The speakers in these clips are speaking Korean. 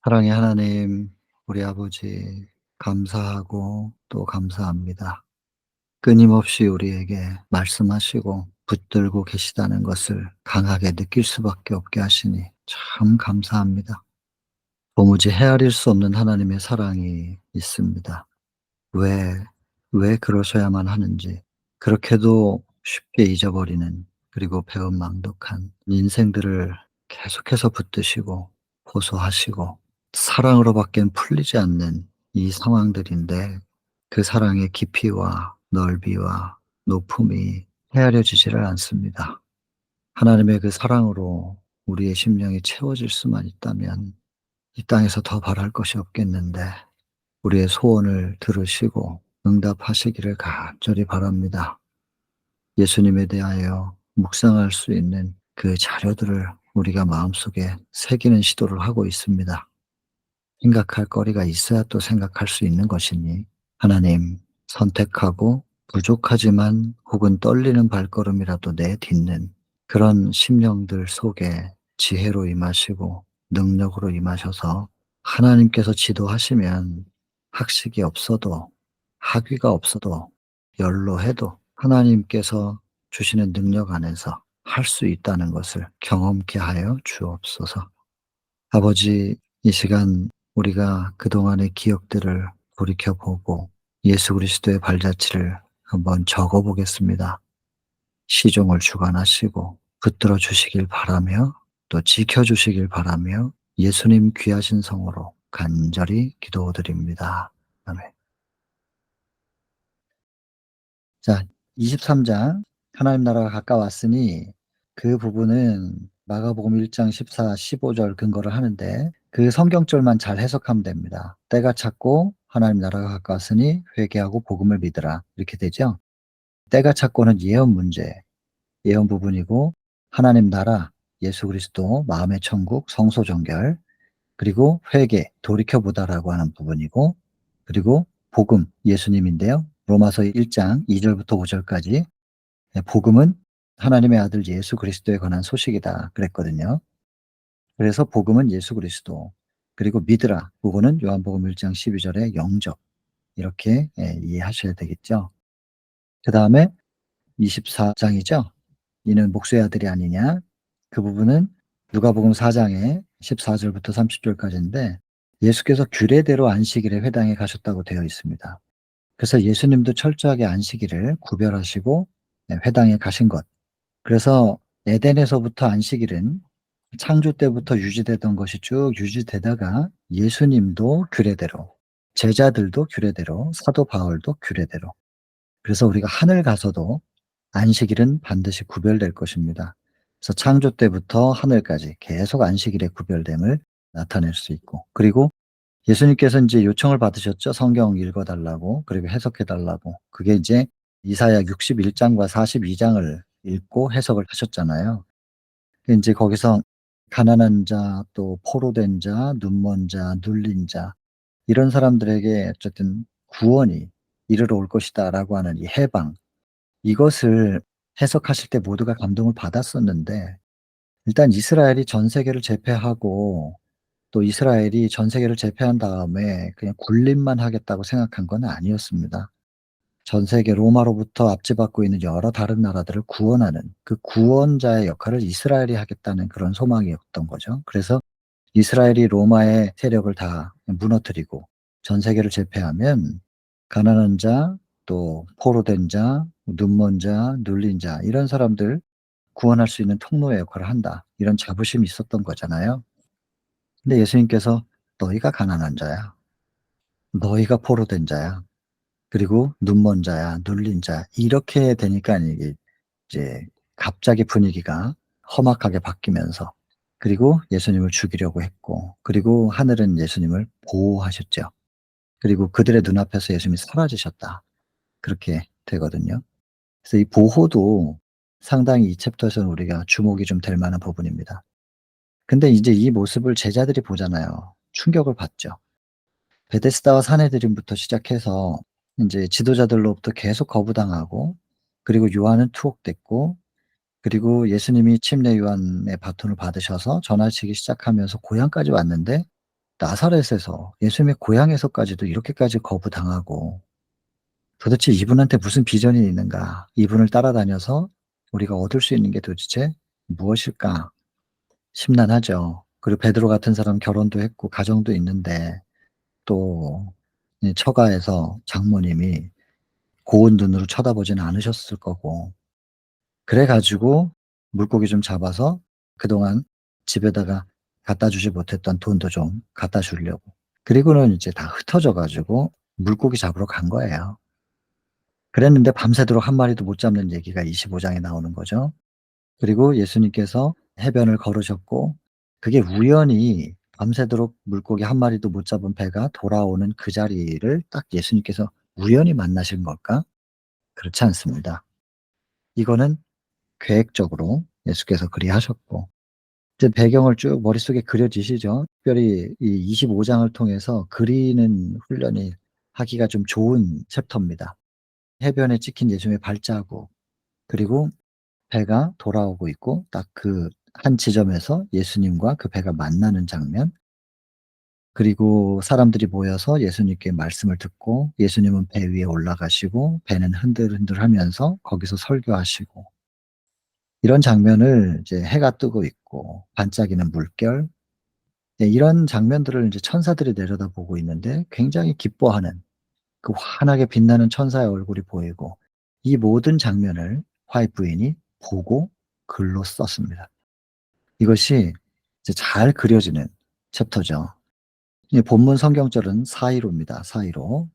사랑의 하나님, 우리 아버지 감사하고 또 감사합니다. 끊임없이 우리에게 말씀하시고 붙들고 계시다는 것을 강하게 느낄 수밖에 없게 하시니 참 감사합니다. 도무지 헤아릴 수 없는 하나님의 사랑이 있습니다. 왜, 왜 그러셔야만 하는지, 그렇게도 쉽게 잊어버리는, 그리고 배은망덕한 인생들을 계속해서 붙드시고 호소하시고 사랑으로밖엔 풀리지 않는 이 상황들인데, 그 사랑의 깊이와 넓이와 높음이 헤아려지지를 않습니다. 하나님의 그 사랑으로 우리의 심령이 채워질 수만 있다면 이 땅에서 더 바랄 것이 없겠는데, 우리의 소원을 들으시고 응답하시기를 간절히 바랍니다. 예수님에 대하여 묵상할 수 있는 그 자료들을 우리가 마음속에 새기는 시도를 하고 있습니다. 생각할 거리가 있어야 또 생각할 수 있는 것이니, 하나님, 선택하고 부족하지만 혹은 떨리는 발걸음이라도 내딛는 그런 심령들 속에 지혜로 임하시고 능력으로 임하셔서, 하나님께서 지도하시면 학식이 없어도, 학위가 없어도, 연로해도 하나님께서 주시는 능력 안에서 할 수 있다는 것을 경험케 하여 주옵소서. 아버지, 이 시간 우리가 그동안의 기억들을 돌이켜보고 예수 그리스도의 발자취를 한번 적어 보겠습니다. 시종을 주관하시고 붙들어 주시길 바라며 또 지켜 주시길 바라며 예수님 귀하신 성으로 간절히 기도드립니다. 아멘. 자, 23장 하나님 나라가 가까웠으니, 그 부분은 마가복음 1장 14, 15절 근거를 하는데, 그 성경절만 잘 해석하면 됩니다. 때가 찼고 하나님 나라가 가까웠으니 회개하고 복음을 믿으라, 이렇게 되죠. 때가 찼고는 예언 문제, 예언 부분이고, 하나님 나라, 예수 그리스도, 마음의 천국, 성소 정결, 그리고 회개, 돌이켜보다라고 하는 부분이고, 그리고 복음, 예수님인데요. 로마서 1장 2절부터 5절까지 복음은 하나님의 아들 예수 그리스도에 관한 소식이다 그랬거든요. 그래서 복음은 예수 그리스도, 그리고 믿으라, 그거는 요한복음 1장 12절의 영접, 이렇게 이해하셔야 되겠죠. 그 다음에 24장이죠. 이는 목수의 아들이 아니냐, 그 부분은 누가복음 4장의 14절부터 30절까지인데, 예수께서 규례대로 안식일에 회당에 가셨다고 되어 있습니다. 그래서 예수님도 철저하게 안식일을 구별하시고 회당에 가신 것. 그래서 에덴에서부터 안식일은 창조 때부터 유지되던 것이 쭉 유지되다가, 예수님도 규례대로, 제자들도 규례대로, 사도 바울도 규례대로, 그래서 우리가 하늘 가서도 안식일은 반드시 구별될 것입니다. 그래서 창조 때부터 하늘까지 계속 안식일의 구별됨을 나타낼 수 있고, 그리고 예수님께서 이제 요청을 받으셨죠. 성경 읽어 달라고, 그리고 해석해 달라고. 그게 이제 이사야 61장과 42장을 읽고 해석을 하셨잖아요. 이제 거기서 가난한 자, 또 포로된 자, 눈먼 자, 눌린 자, 이런 사람들에게 어쨌든 구원이 이르러 올 것이다라고 하는 이 해방, 이것을 해석하실 때 모두가 감동을 받았었는데, 일단 이스라엘이 전 세계를 제패하고 또 이스라엘이 전 세계를 제패한 다음에 그냥 군림만 하겠다고 생각한 건 아니었습니다. 전 세계 로마로부터 압제받고 있는 여러 다른 나라들을 구원하는 그 구원자의 역할을 이스라엘이 하겠다는 그런 소망이었던 거죠. 그래서 이스라엘이 로마의 세력을 다 무너뜨리고 전 세계를 제패하면 가난한 자, 또 포로된 자, 눈먼 자, 눌린 자, 이런 사람들 구원할 수 있는 통로의 역할을 한다, 이런 자부심이 있었던 거잖아요. 근데 예수님께서 너희가 가난한 자야, 너희가 포로된 자야, 그리고 눈먼 자야, 눌린 자, 이렇게 되니까 이게 이제 갑자기 분위기가 험악하게 바뀌면서, 그리고 예수님을 죽이려고 했고, 그리고 하늘은 예수님을 보호하셨죠. 그리고 그들의 눈앞에서 예수님이 사라지셨다, 그렇게 되거든요. 그래서 이 보호도 상당히 이 챕터에서는 우리가 주목이 좀 될 만한 부분입니다. 근데 이제 이 모습을 제자들이 보잖아요. 충격을 받죠. 베데스다와 사내들림부터 시작해서 인제 지도자들로부터 계속 거부당하고, 그리고 요한은 투옥됐고, 그리고 예수님이 침례 요한의 바톤을 받으셔서 전하시기 시작하면서 고향까지 왔는데, 나사렛에서 예수님의 고향에서까지도 이렇게까지 거부당하고 도대체 이분한테 무슨 비전이 있는가? 이분을 따라다녀서 우리가 얻을 수 있는 게 도대체 무엇일까? 심란하죠. 그리고 베드로 같은 사람 결혼도 했고 가정도 있는데 또 이 처가에서 장모님이 고운 눈으로 쳐다보지는 않으셨을 거고 그래 가지고 물고기 좀 잡아서 그동안 집에다가 갖다 주지 못했던 돈도 좀 갖다 주려고. 그리고는 이제 다 흩어져 가지고 물고기 잡으러 간 거예요. 그랬는데 밤새도록 한 마리도 못 잡는 얘기가 25 장에 나오는 거죠. 그리고 예수님께서 해변을 걸으셨고 그게 우연히 밤새도록 물고기 한 마리도 못 잡은 배가 돌아오는 그 자리를 딱 예수님께서 우연히 만나신 걸까? 그렇지 않습니다. 이거는 계획적으로 예수께서 그리하셨고 이제 배경을 쭉 머릿속에 그려지시죠. 특별히 이 25 장을 통해서 그리는 훈련이 하기가 좀 좋은 챕터입니다. 해변에 찍힌 예수님의 발자국 그리고 배가 돌아오고 있고 딱 그 한 지점에서 예수님과 그 배가 만나는 장면 그리고 사람들이 모여서 예수님께 말씀을 듣고 예수님은 배 위에 올라가시고 배는 흔들흔들하면서 거기서 설교하시고 이런 장면을 이제 해가 뜨고 있고 반짝이는 물결 이런 장면들을 이제 천사들이 내려다보고 있는데 굉장히 기뻐하는 그 환하게 빛나는 천사의 얼굴이 보이고 이 모든 장면을 화이트 부인이 보고 글로 썼습니다. 이것이 이제 잘 그려지는 챕터죠. 이 본문 성경절은 4:1호입니다. 4:1호.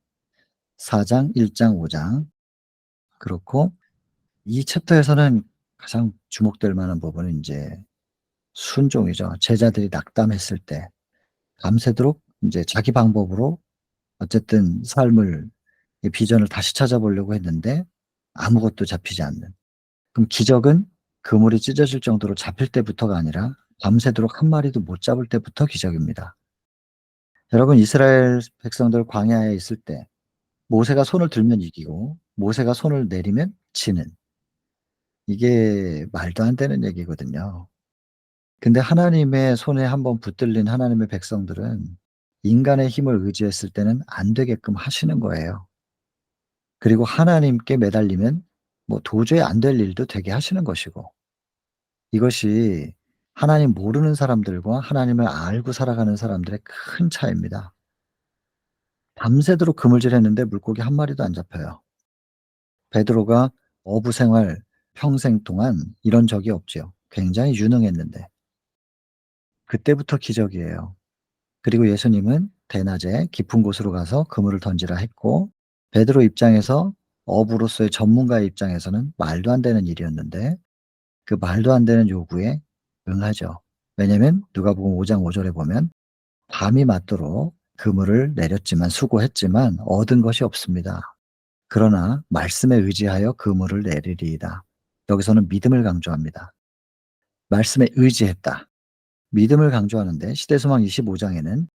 4 장, 1 장, 5 장. 그렇고 이 챕터에서는 가장 주목될 만한 부분은 인제 순종이죠. 제자들이 낙담했을 때 밤새도록 인제 자기 방법으로 어쨌든 삶을 이 비전을 다시 찾아보려고 했는데 아무것도 잡히지 않는. 그럼 기적은 그물이 찢어질 정도로 잡힐 때부터가 아니라 밤새도록 한 마리도 못 잡을 때부터 기적입니다. 여러분 이스라엘 백성들 광야에 있을 때 모세가 손을 들면 이기고 모세가 손을 내리면 지는 이게 말도 안 되는 얘기거든요. 근데 하나님의 손에 한번 붙들린 하나님의 백성들은 인간의 힘을 의지했을 때는 안 되게끔 하시는 거예요. 그리고 하나님께 매달리면 뭐 도저히 안 될 일도 되게 하시는 것이고 이것이 하나님 모르는 사람들과 하나님을 알고 살아가는 사람들의 큰 차이입니다. 밤새도록 그물질했는데 물고기 한 마리도 안 잡혀요. 베드로가 어부 생활 평생 동안 이런 적이 없지요. 굉장히 유능했는데. 그때부터 기적이에요. 그리고 예수님은 대낮에 깊은 곳으로 가서 그물을 던지라 했고 베드로 입장에서 어부로서의 전문가의 입장에서는 말도 안 되는 일이었는데 그 말도 안 되는 요구에 응하죠. 왜냐면 누가복음 5장 5 절에 보면 밤이 맞도록 그물을 내렸지만 수고했지만 얻은 것이 없습니다. 그러나 말씀에 의지하여 그물을 내리리이다. 여기서는 믿음을 강조합니다. 말씀에 의지했다. 믿음을 강조하는데 시대소망 25 장에는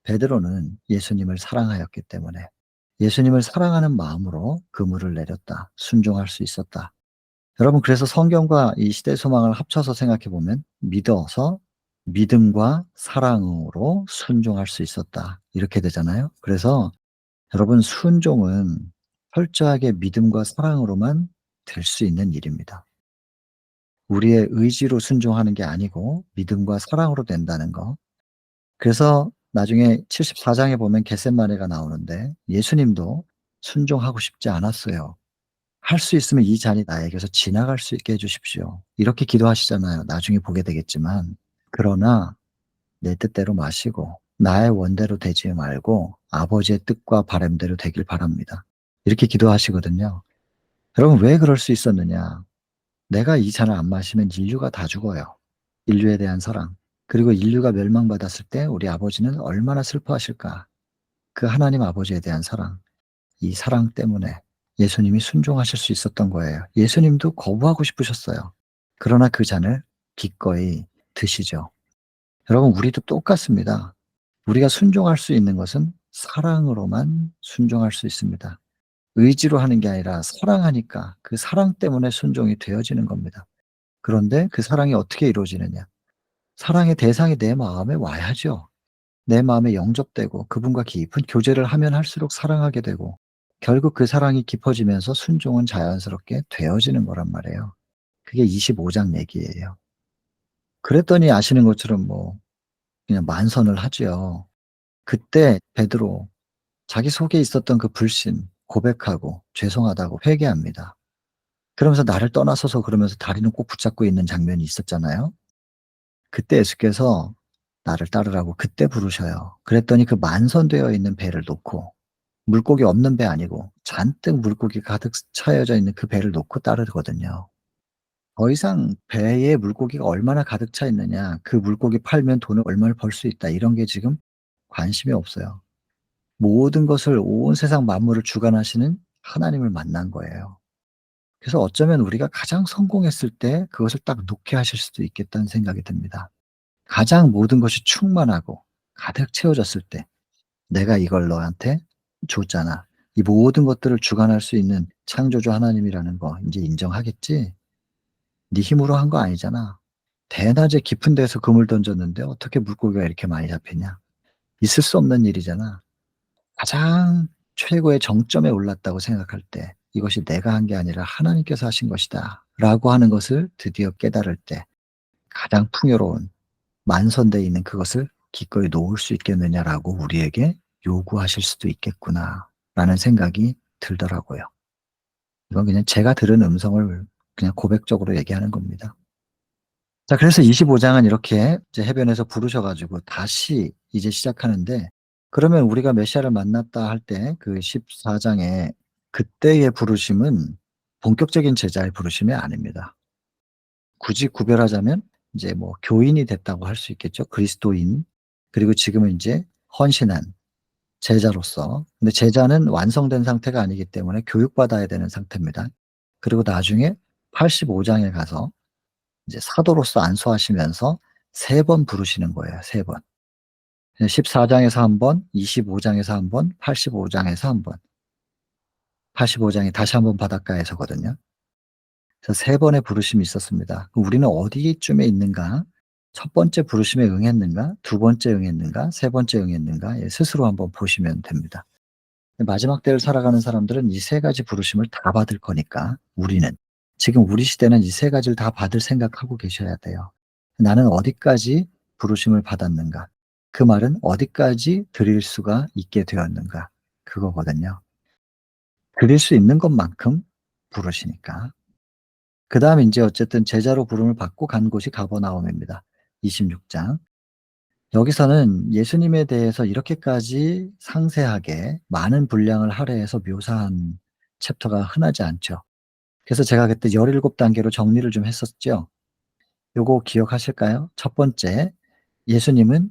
베드로는 예수님을 사랑하였기 때문에 예수님을 사랑하는 마음으로 그물을 내렸다. 순종할 수 있었다. 여러분 그래서 성경과 이 시대소망을 합쳐서 생각해 보면 믿어서 믿음과 사랑으로 순종할 수 있었다. 이렇게 되잖아요. 그래서 여러분 순종은 철저하게 믿음과 사랑으로만 될 수 있는 일입니다. 우리의 의지로 순종하는 게 아니고 믿음과 사랑으로 된다는 거. 그래서 나중에 74 장에 보면 겟세마네가 나오는데 예수님도 순종하고 싶지 않았어요. "할 수 있으면 이 잔이 나에게서 지나갈 수 있게 해 주십시오." 이렇게 기도하시잖아요. 나중에 보게 되겠지만. 그러나 "내 뜻대로 마시고 나의 원대로 되지 말고 아버지의 뜻과 바람대로 되길 바랍니다." 이렇게 기도하시거든요. 여러분 왜 그럴 수 있었느냐? 내가 이 잔을 안 마시면 인류가 다 죽어요. 인류에 대한 사랑. 그리고 인류가 멸망받았을 때 우리 아버지는 얼마나 슬퍼하실까. 그 하나님 아버지에 대한 사랑. 이 사랑 때문에 예수님이 순종하실 수 있었던 거예요. 예수님도 거부하고 싶으셨어요. 그러나 그 잔을 기꺼이 드시죠. 여러분 우리도 똑같습니다. 우리가 순종할 수 있는 것은 사랑으로만 순종할 수 있습니다. 의지로 하는 게 아니라 사랑하니까 그 사랑 때문에 순종이 되어지는 겁니다. 그런데 그 사랑이 어떻게 이루어지느냐? 사랑의 대상이 내 마음에 와야죠. 내 마음에 영접되고 그분과 깊은 교제를 하면 할수록 사랑하게 되고 결국 그 사랑이 깊어지면서 순종은 자연스럽게 되어지는 거란 말이에요. 그게 25장 얘기예요. 그랬더니 아시는 것처럼 뭐 그냥 만선을 하지요. 그때 베드로 자기 속에 있었던 그 불신 고백하고 죄송하다고 회개합니다. 그러면서 나를 떠나소서 그러면서 다리는 꼭 붙잡고 있는 장면이 있었잖아요. 그때 예수께서 나를 따르라고 그때 부르셔요. 그랬더니 그 만선되어 있는 배를 놓고 물고기 없는 배 아니고 잔뜩 물고기 가득 차여져 있는 그 배를 놓고 따르거든요. 더 이상 배에 물고기가 얼마나 가득 차 있느냐, 그 물고기 팔면 돈을 얼마를 벌 수 있다 이런 게 지금 관심이 없어요. 모든 것을 온 세상 만물을 주관하시는 하나님을 만난 거예요. 그래서 어쩌면 우리가 가장 성공했을 때 그것을 딱 놓게 하실 수도 있겠다는 생각이 듭니다. 가장 모든 것이 충만하고 가득 채워졌을 때 '내가 이걸 너한테 줬잖아. 이 모든 것들을 주관할 수 있는 창조주 하나님이라는 거 인제 인정하겠지? 네 힘으로 한 거 아니잖아. 대낮에 깊은 데서 그물 던졌는데 어떻게 물고기가 이렇게 많이 잡히냐. 있을 수 없는 일이잖아.' 가장 최고의 정점에 올랐다고 생각할 때 '이것이 내가 한 게 아니라 하나님께서 하신 것이다.'라고 하는 것을 드디어 깨달을 때 가장 풍요로운 만선되어 있는 그것을 기꺼이 놓을 수 있겠느냐라고 우리에게 요구하실 수도 있겠구나라는 생각이 들더라고요. 이건 그냥 제가 들은 음성을 그냥 고백적으로 얘기하는 겁니다. 자, 그래서 25 장은 이렇게 이제 해변에서 부르셔 가지고 다시 이제 시작하는데, 그러면 우리가 메시아를 만났다 할 때 그 14 장의 그때의 부르심은 본격적인 제자의 부르심이 아닙니다. 굳이 구별하자면 이제 뭐 교인이 됐다고 할 수 있겠죠. 그리스도인. 그리고 지금은 인제 헌신한 제자로서. 근데 제자는 완성된 상태가 아니기 때문에 교육받아야 되는 상태입니다. 그리고 나중에 85 장에 가서 이제 사도로서 안수하시면서 3번 부르시는 거예요, 3 번. 14 장에서 1 번, 25 장에서 1 번, 85 장에서 1 번. 85 장이 다시 한번 바닷가에서거든요. 그래서 3 번의 부르심이 있었습니다. 그럼 우리는 어디쯤에 있는가? 첫 번째 부르심에 응했는가? 두 번째 응했는가? 세 번째 응했는가? 예, 스스로 한번 보시면 됩니다. 마지막 때를 살아가는 사람들은 이 세 가지 부르심을 다 받을 거니까 우리는 지금 우리 시대는 이 세 가지를 다 받을 생각하고 계셔야 돼요. 나는 어디까지 부르심을 받았는가? 그 말은 어디까지 드릴 수가 있게 되었는가? 그거거든요. 드릴 수 있는 것만큼 부르시니까. 그다음에 인제 어쨌든 제자로 부름을 받고 간 곳이 가버나움입니다. 26 장. 여기서는 예수님에 대해서 이렇게까지 상세하게 많은 분량을 할애해서 묘사한 챕터가 흔하지 않죠. 그래서 제가 그때 17 단계로 정리를 좀 했었죠. 요거 기억하실까요? 첫 번째, 예수님은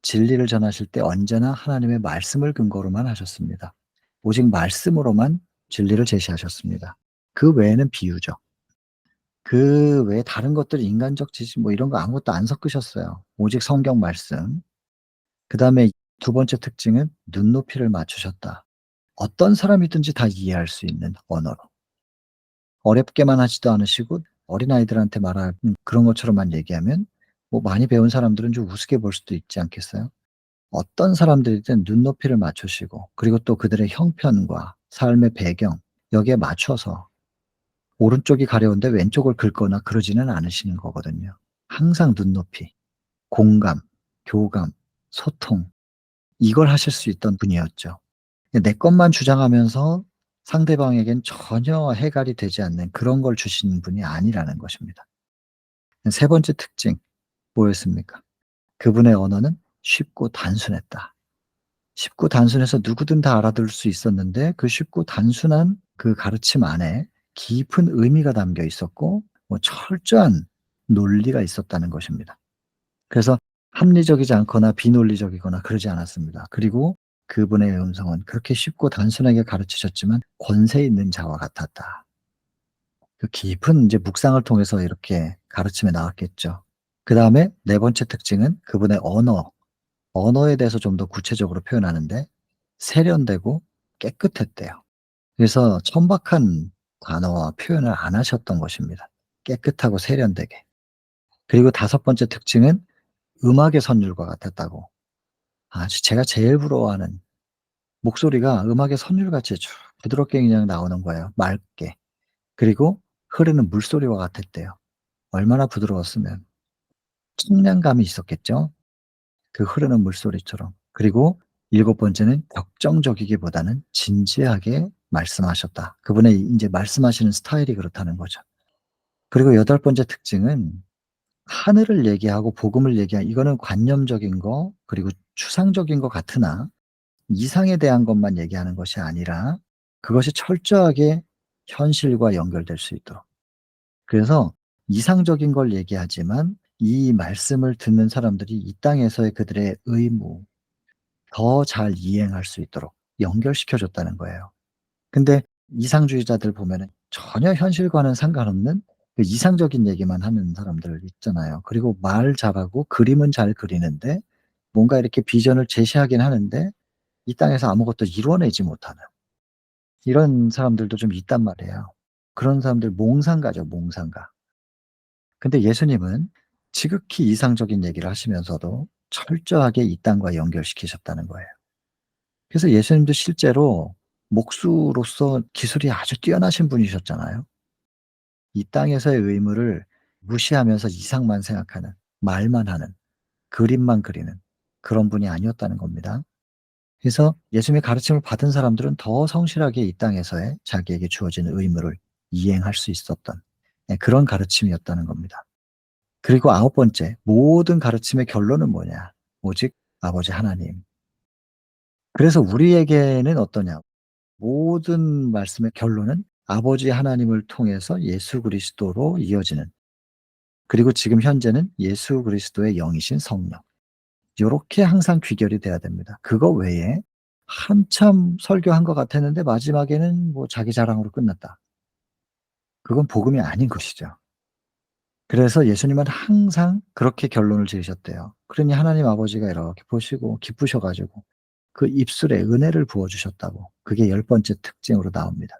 진리를 전하실 때 언제나 하나님의 말씀을 근거로만 하셨습니다. 오직 말씀으로만 진리를 제시하셨습니다. 그 외에는 비유죠. 그 외에 다른 것들 인간적 지식 뭐 이런 거 아무것도 안 섞으셨어요. 오직 성경 말씀. 그다음에 두 번째 특징은 눈높이를 맞추셨다. 어떤 사람이든지 다 이해할 수 있는 언어로. 어렵게만 하지도 않으시고 어린아이들한테 말하는 그런 것처럼만 얘기하면 뭐 많이 배운 사람들은 좀 우습게 볼 수도 있지 않겠어요? 어떤 사람들이든 눈높이를 맞추시고 그리고 또 그들의 형편과 삶의 배경 여기에 맞춰서 오른쪽이 가려운데 왼쪽을 긁거나 그러지는 않으시는 거거든요. 항상 눈높이, 공감, 교감, 소통 이걸 하실 수 있던 분이었죠. 내 것만 주장하면서 상대방에겐 전혀 해갈이 되지 않는 그런 걸 주시는 분이 아니라는 것입니다. 세 번째 특징 뭐였습니까? 그분의 언어는 쉽고 단순했다. 쉽고 단순해서 누구든 다 알아들을 수 있었는데 그 쉽고 단순한 그 가르침 안에 깊은 의미가 담겨 있었고 뭐 철저한 논리가 있었다는 것입니다. 그래서 합리적이지 않거나 비논리적이거나 그러지 않았습니다. 그리고 그분의 음성은 그렇게 쉽고 단순하게 가르치셨지만 권세 있는 자와 같았다. 그 깊은 이제 묵상을 통해서 이렇게 가르침에 나왔겠죠. 그다음에 네 번째 특징은 그분의 언어에 대해서 좀 더 구체적으로 표현하는데 세련되고 깨끗했대요. 그래서 천박한 단어와 표현을 안 하셨던 것입니다. 깨끗하고 세련되게. 그리고 다섯 번째 특징은 음악의 선율과 같았다고 아주 제가 제일 부러워하는 목소리가 음악의 선율같이 쭉 부드럽게 그냥 나오는 거예요, 맑게. 그리고 흐르는 물소리와 같았대요. 얼마나 부드러웠으면. 청량감이 있었겠죠? 그 흐르는 물소리처럼. 그리고 일곱 번째는 격정적이기보다는 진지하게 말씀하셨다. 그분의 인제 말씀하시는 스타일이 그렇다는 거죠. 그리고 여덟 번째 특징은 하늘을 얘기하고 복음을 이거는 관념적인 거 그리고 추상적인 것 같으나 이상에 대한 것만 얘기하는 것이 아니라 그것이 철저하게 현실과 연결될 수 있도록. 그래서 이상적인 걸 얘기하지만 이 말씀을 듣는 사람들이 이 땅에서의 그들의 의무 더 잘 이행할 수 있도록 연결시켜 줬다는 거예요. 근데 이상주의자들 보면은 전혀 현실과는 상관없는 그 이상적인 얘기만 하는 사람들 있잖아요. 그리고 말 잘하고 그림은 잘 그리는데 뭔가 이렇게 비전을 제시하긴 하는데 이 땅에서 아무것도 이뤄내지 못하는 이런 사람들도 좀 있단 말이에요. 그런 사람들 몽상가죠, 몽상가. 근데 예수님은 지극히 이상적인 얘기를 하시면서도 철저하게 이 땅과 연결시키셨다는 거예요. 그래서 예수님도 실제로 목수로서 기술이 아주 뛰어나신 분이셨잖아요. 이 땅에서의 의무를 무시하면서 이상만 생각하는, 말만 하는, 그림만 그리는 그런 분이 아니었다는 겁니다. 그래서 예수님의 가르침을 받은 사람들은 더 성실하게 이 땅에서의 자기에게 주어진 의무를 이행할 수 있었던 그런 가르침이었다는 겁니다. 그리고 아홉 번째, 모든 가르침의 결론은 뭐냐? 오직 아버지 하나님. 그래서 우리에게는 어떠냐? 모든 말씀의 결론은 아버지 하나님을 통해서 예수 그리스도로 이어지는, 그리고 지금 현재는 예수 그리스도의 영이신 성령. 요렇게 항상 귀결이 돼야 됩니다. 그거 외에 한참 설교한 것 같았는데 마지막에는 뭐 자기 자랑으로 끝났다. 그건 복음이 아닌 것이죠. 그래서 예수님은 항상 그렇게 결론을 지으셨대요. 그러니 하나님 아버지가 이렇게 보시고 기쁘셔 가지고 그 입술에 은혜를 부어 주셨다고. 그게 열 번째 특징으로 나옵니다.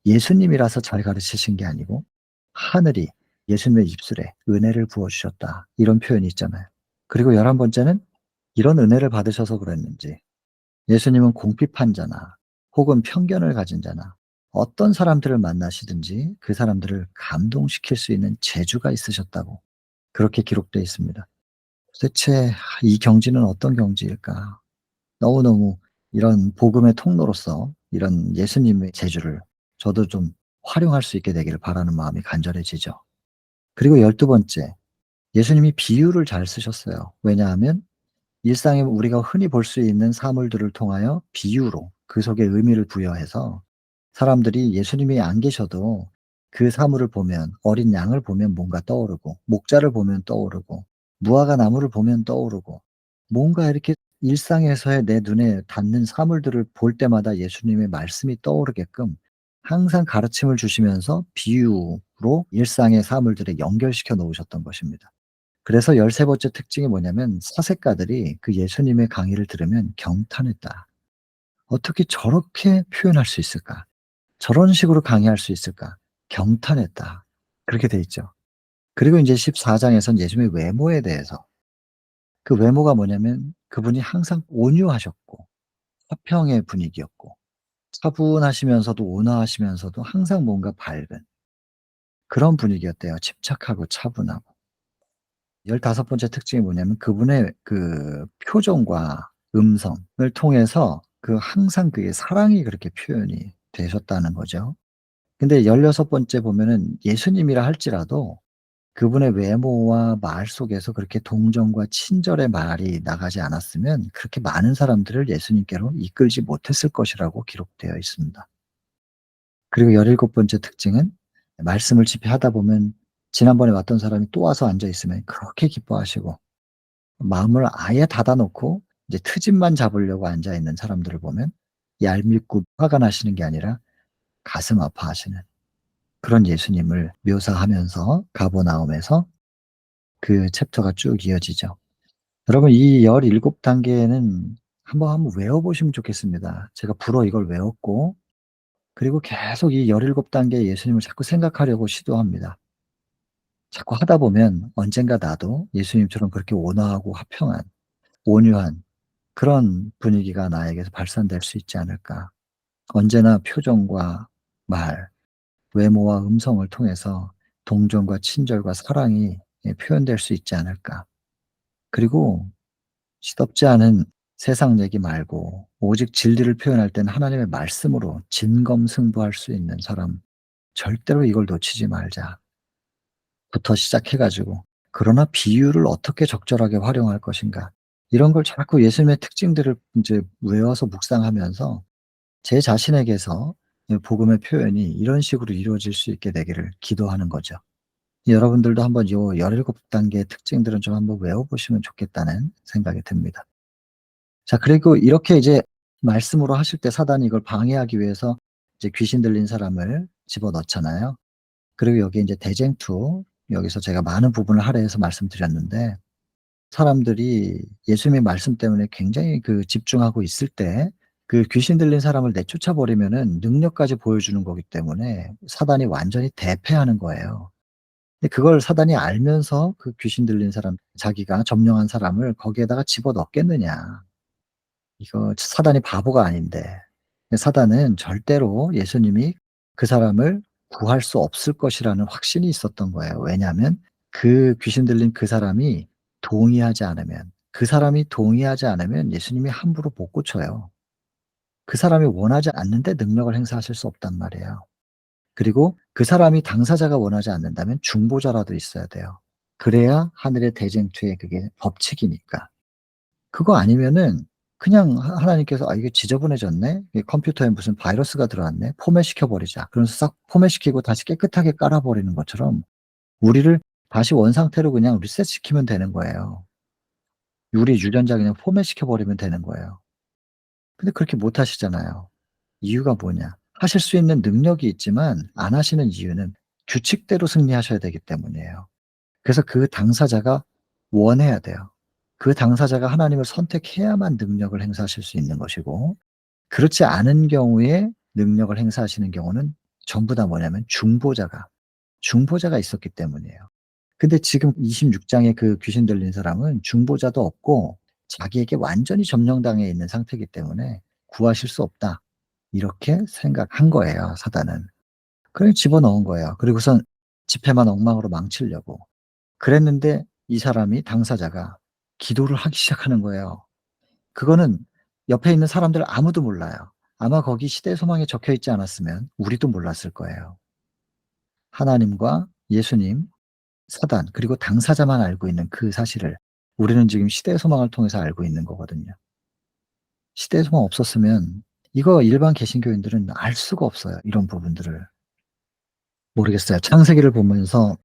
예수님이라서 잘 가르치신 게 아니고 하늘이 예수님의 입술에 은혜를 부어 주셨다. 이런 표현이 있잖아요. 그리고 열한 번째는 이런 은혜를 받으셔서 그랬는지 예수님은 공핍한 자나 혹은 편견을 가진 자나 어떤 사람들을 만나시든지 그 사람들을 감동시킬 수 있는 재주가 있으셨다고 그렇게 기록되어 있습니다. 도대체 이 경지는 어떤 경지일까? 너무너무 이런 복음의 통로로서 이런 예수님의 재주를 저도 좀 활용할 수 있게 되기를 바라는 마음이 간절해지죠. 그리고 열두 번째, 예수님이 비유를 잘 쓰셨어요. 왜냐하면 일상에 우리가 흔히 볼 수 있는 사물들을 통하여 비유로 그 속에 의미를 부여해서 사람들이 예수님이 안 계셔도 그 사물을 보면 어린 양을 보면 뭔가 떠오르고 목자를 보면 떠오르고 무화과 나무를 보면 떠오르고 뭔가 이렇게 일상에서의 내 눈에 닿는 사물들을 볼 때마다 예수님의 말씀이 떠오르게끔 항상 가르침을 주시면서 비유로 일상의 사물들에 연결시켜 놓으셨던 것입니다. 그래서 열세 번째 특징이 뭐냐면 사색가들이 그 예수님의 강의를 들으면 경탄했다. '어떻게 저렇게 표현할 수 있을까? 저런 식으로 강의할 수 있을까?' 경탄했다. 그렇게 돼 있죠. 그리고 인제 14 장에선 예수님의 외모에 대해서 그 외모가 뭐냐면 그분이 항상 온유하셨고 화평의 분위기였고 차분하시면서도 온화하시면서도 항상 뭔가 밝은 그런 분위기였대요. 침착하고 차분하고. 15 번째 특징이 뭐냐면 그분의 그 표정과 음성을 통해서 그 항상 그게 사랑이 그렇게 표현이 되셨다는 거죠. 근데 16 번째 보면은 예수님이라 할지라도 그분의 외모와 말 속에서 그렇게 동정과 친절의 말이 나가지 않았으면 그렇게 많은 사람들을 예수님께로 이끌지 못했을 것이라고 기록되어 있습니다. 그리고 17 번째 특징은 말씀을 집회하다 보면 지난번에 왔던 사람이 또 와서 앉아 있으면 그렇게 기뻐하시고 마음을 아예 닫아 놓고 이제 트집만 잡으려고 앉아 있는 사람들을 보면 얄밉고 화가 나시는 게 아니라 가슴 아파하시는 그런 예수님을 묘사하면서 가버나움에서 그 챕터가 쭉 이어지죠. 여러분 이 17 단계는 한번 외워 보시면 좋겠습니다. 제가 불어 이걸 외웠고 그리고 계속 이 17 단계의 예수님을 자꾸 생각하려고 시도합니다. 자꾸 하다 보면 언젠가 나도 예수님처럼 그렇게 온화하고 화평한 온유한 그런 분위기가 나에게서 발산될 수 있지 않을까. 언제나 표정과 말, 외모와 음성을 통해서 동정과 친절과 사랑이 표현될 수 있지 않을까. 그리고 시덥지 않은 세상 얘기 말고 오직 진리를 표현할 때는 하나님의 말씀으로 진검승부할 수 있는 사람, 절대로 이걸 놓치지 말자. 부터 시작해 가지고 그러나 비유를 어떻게 적절하게 활용할 것인가. 이런 걸 자꾸 예수님의 특징들을 인제 외워서 묵상하면서 제 자신에게서 이 복음의 표현이 이런 식으로 이루어질 수 있게 되기를 기도하는 거죠. 여러분들도 한번 요 17 단계의 특징들은 좀 한번 외워 보시면 좋겠다는 생각이 듭니다. 자, 그리고 이렇게 이제 말씀으로 하실 때 사단이 이걸 방해하기 위해서 이제 귀신 들린 사람을 집어넣잖아요. 그리고 여기에 인제 대쟁투, 여기서 제가 많은 부분을 할애해서 말씀드렸는데, 사람들이 예수님의 말씀 때문에 굉장히 집중하고 있을 때 귀신 들린 사람을 내쫓아 버리면은 능력까지 보여주는 거기 때문에 사단이 완전히 대패하는 거예요. 근데 그걸 사단이 알면서 귀신 들린 사람, 자기가 점령한 사람을 거기에다가 집어넣겠느냐. 이거 사단이 바보가 아닌데. 근데 사단은 절대로 예수님이 그 사람을 구할 수 없을 것이라는 확신이 있었던 거예요. 왜냐하면 귀신 들린 그 사람이 동의하지 않으면 예수님이 함부로 못 고쳐요. 그 사람이 원하지 않는데 능력을 행사하실 수 없단 말이에요. 그리고 그 사람이 당사자가 원하지 않는다면 중보자라도 있어야 돼요. 그래야 하늘의 대쟁투의 그게 법칙이니까. 그거 아니면은 그냥 하나님께서 '아 이게 지저분해졌네. 이 컴퓨터에 무슨 바이러스가 들어왔네. 포맷시켜 버리자.' 그러면서 싹 포맷시키고 다시 깨끗하게 깔아 버리는 것처럼 우리를 다시 원상태로 그냥 리셋시키면 되는 거예요. 우리 유전자 그냥 포맷시켜 버리면 되는 거예요. 근데 그렇게 못 하시잖아요. 이유가 뭐냐? 하실 수 있는 능력이 있지만 안 하시는 이유는 규칙대로 승리하셔야 되기 때문이에요. 그래서 그 당사자가 원해야 돼요. 그 당사자가 하나님을 선택해야만 능력을 행사하실 수 있는 것이고, 그렇지 않은 경우에 능력을 행사하시는 경우는 전부 다 뭐냐면 중보자가 있었기 때문이에요. 근데 지금 26 장의 귀신 들린 사람은 중보자도 없고 자기에게 완전히 점령당해 있는 상태이기 때문에 '구하실 수 없다.' 이렇게 생각한 거예요, 사단은. 그래 집어넣은 거예요. 그리고선 집회만 엉망으로 망치려고. 그랬는데 이 사람이, 당사자가 기도를 하기 시작하는 거예요. 그거는 옆에 있는 사람들 아무도 몰라요. 아마 거기 시대 소망에 적혀 있지 않았으면 우리도 몰랐을 거예요. 하나님과 예수님, 사단, 그리고 당사자만 알고 있는 그 사실을 우리는 지금 시대 소망을 통해서 알고 있는 거거든요. 시대 소망 없었으면 이거 일반 개신교인들은 알 수가 없어요, 이런 부분들을. 모르겠어요. 창세기를 보면서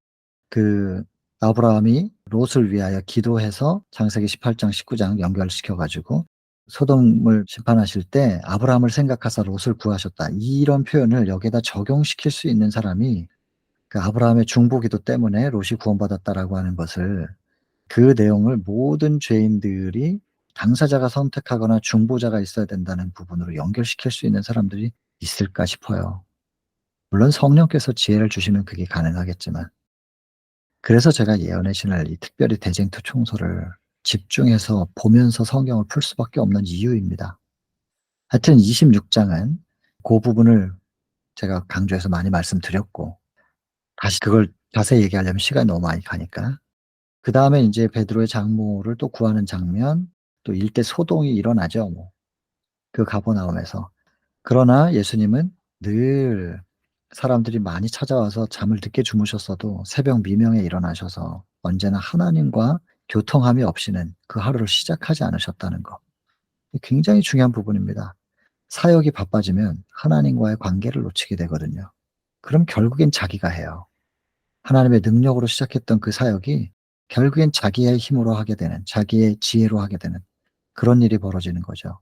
그 아브라함이 롯을 위하여 기도해서 창세기 18장 19장 연결시켜 가지고 소돔을 심판하실 때 "아브라함을 생각하사 롯을 구하셨다." 이런 표현을 여기에다 적용시킬 수 있는 사람이 아브라함의 중보기도 때문에 롯이 구원받았다라고 하는 것을, 그 내용을 모든 죄인들이 당사자가 선택하거나 중보자가 있어야 된다는 부분으로 연결시킬 수 있는 사람들이 있을까 싶어요. 물론 성령께서 지혜를 주시면 그게 가능하겠지만. 그래서 제가 예언의 신을 이 특별히 대쟁투 총소를 집중해서 보면서 성경을 풀 수밖에 없는 이유입니다. 하여튼 26 장은 고 부분을 제가 강조해서 많이 말씀드렸고, 다시 그걸 자세히 얘기하려면 시간이 너무 많이 가니까. 그다음에 인제 베드로의 장모를 또 구하는 장면, 또 일대 소동이 일어나죠 뭐, 가버나움에서. 그러나 예수님은 늘 사람들이 많이 찾아와서 잠을 늦게 주무셨어도 새벽 미명에 일어나셔서 언제나 하나님과 교통함이 없이는 그 하루를 시작하지 않으셨다는 거. 굉장히 중요한 부분입니다. 사역이 바빠지면 하나님과의 관계를 놓치게 되거든요. 그럼 결국엔 자기가 해요. 하나님의 능력으로 시작했던 그 사역이 결국엔 자기의 힘으로 하게 되는, 자기의 지혜로 하게 되는 그런 일이 벌어지는 거죠.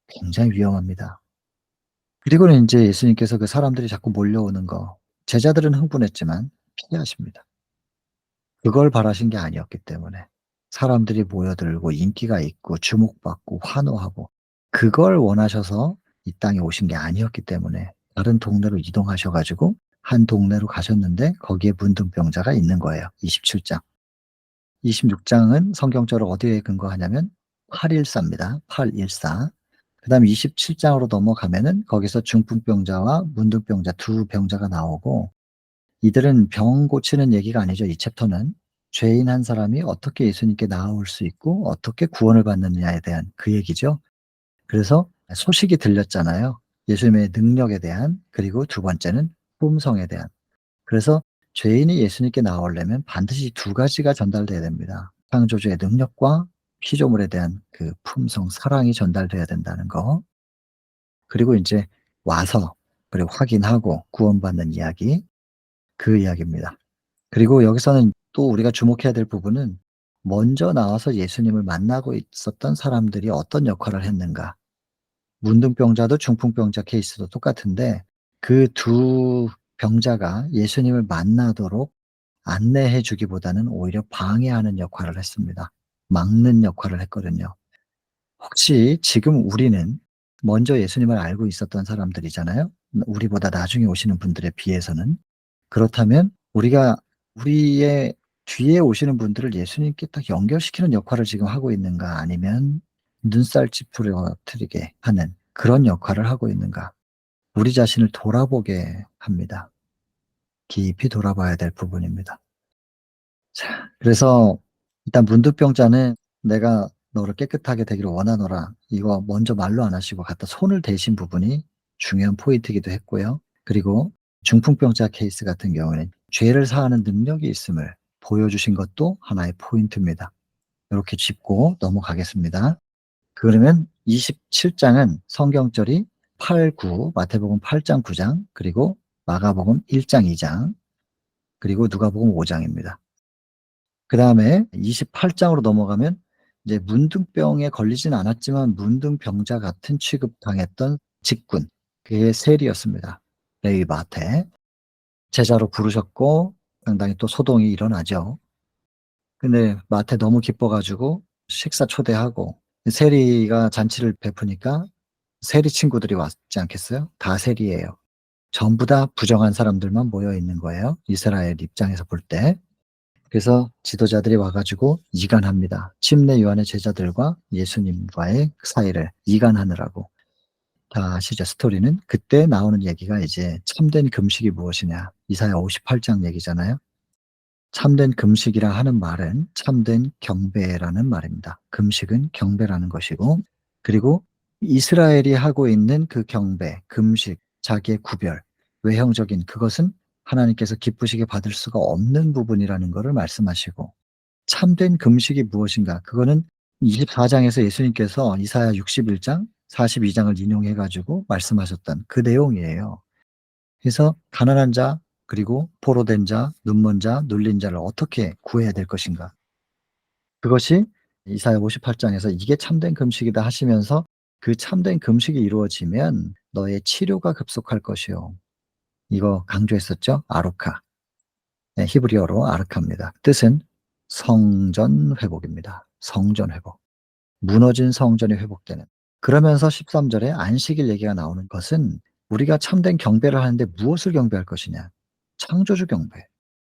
굉장히 위험합니다. 그리고는 인제 예수님께서 사람들이 자꾸 몰려오는 거, 제자들은 흥분했지만 피하십니다. 그걸 바라신 게 아니었기 때문에. 사람들이 모여들고 인기가 있고 주목받고 환호하고, 그걸 원하셔서 이 땅에 오신 게 아니었기 때문에 다른 동네로 이동하셔 가지고 한 동네로 가셨는데 거기에 문둥병자가 있는 거예요. 27 장. 26 장은 성경적으로 어디에 근거하냐면 814입니다. 814. 그다음에 27 장으로 넘어가면은 거기서 중풍병자와 문둥병자 두 병자가 나오고, 이들은 병 고치는 얘기가 아니죠, 이 챕터는. 죄인 한 사람이 어떻게 예수님께 나아올 수 있고 어떻게 구원을 받느냐에 대한 그 얘기죠. 그래서 소식이 들렸잖아요. 예수님의 능력에 대한, 그리고 두 번째는 품성에 대한. 그래서 죄인이 예수님께 나오려면 반드시 두 가지가 전달돼야 됩니다. 창조주의 능력과 피조물에 대한 그 품성, 사랑이 전달돼야 된다는 거. 그리고 인제 와서 그리고 확인하고 구원받는 이야기, 그 이야기입니다. 그리고 여기서는 또 우리가 주목해야 될 부분은 먼저 나와서 예수님을 만나고 있었던 사람들이 어떤 역할을 했는가. 문둥병자도 중풍병자 케이스도 똑같은데, 그 두 병자가 예수님을 만나도록 안내해 주기보다는 오히려 방해하는 역할을 했습니다. 막는 역할을 했거든요. 혹시 지금 우리는 먼저 예수님을 알고 있었던 사람들이잖아요. 우리보다 나중에 오시는 분들에 비해서는. 그렇다면 우리가 우리의 뒤에 오시는 분들을 예수님께 딱 연결시키는 역할을 지금 하고 있는가, 아니면 눈살 찌푸려뜨리게 하는 그런 역할을 하고 있는가. 우리 자신을 돌아보게 합니다. 깊이 돌아봐야 될 부분입니다. 자, 그래서 일단 문둥병자는 "내가 너를 깨끗하게 되기를 원하노라." 이거 먼저 말로 안 하시고 갖다 손을 대신 부분이 중요한 포인트이기도 했고요. 그리고 중풍병자 케이스 같은 경우에는 죄를 사하는 능력이 있음을 보여주신 것도 하나의 포인트입니다. 요렇게 짚고 넘어가겠습니다. 그러면 27 장은 성경절이 8, 9, 마태복음 8 장, 9 장, 그리고 마가복음 1 장, 2 장, 그리고 누가복음 5 장입니다. 그다음에 28 장으로 넘어가면 이제 문둥병에 걸리진 않았지만 문둥병자 같은 취급당했던 직군, 그의 세리였습니다. 레위 마태. 제자로 부르셨고 상당히 또 소동이 일어나죠. 근데 마태 너무 기뻐 가지고 식사 초대하고, 세리가 잔치를 베푸니까 세리 친구들이 왔지 않겠어요? 다 세리예요. 전부 다 부정한 사람들만 모여 있는 거예요, 이스라엘 입장에서 볼 때. 그래서 지도자들이 와 가지고 이간합니다. 침례 요한의 제자들과 예수님과의 사이를 이간하느라고. 다 아시죠, 스토리는? 그때 나오는 얘기가 이제 참된 금식이 무엇이냐. 이사야 58장 얘기잖아요. 참된 금식이라 하는 말은 참된 경배라는 말입니다. 금식은 경배라는 것이고, 그리고 이스라엘이 하고 있는 그 경배, 금식, 자기의 구별, 외형적인 그것은 하나님께서 기쁘시게 받을 수가 없는 부분이라는 것을 말씀하시고, 참된 금식이 무엇인가? 그거는 24 장에서 예수님께서 이사야 61 장, 42 장을 인용해 가지고 말씀하셨던 그 내용이에요. 그래서 가난한 자, 그리고 포로된 자, 눈먼 자, 눌린 자를 어떻게 구해야 될 것인가. 그것이 이사야 58 장에서 "이게 참된 금식이다." 하시면서 그 참된 금식이 이루어지면 너의 치료가 급속할 것이요. 이거 강조했었죠. 아루카. 네, 히브리어로 아르카입니다. 뜻은 성전 회복입니다. 성전 회복. 무너진 성전이 회복되는. 그러면서 13 절에 안식일 얘기가 나오는 것은 우리가 참된 경배를 하는데 무엇을 경배할 것이냐? 창조주 경배.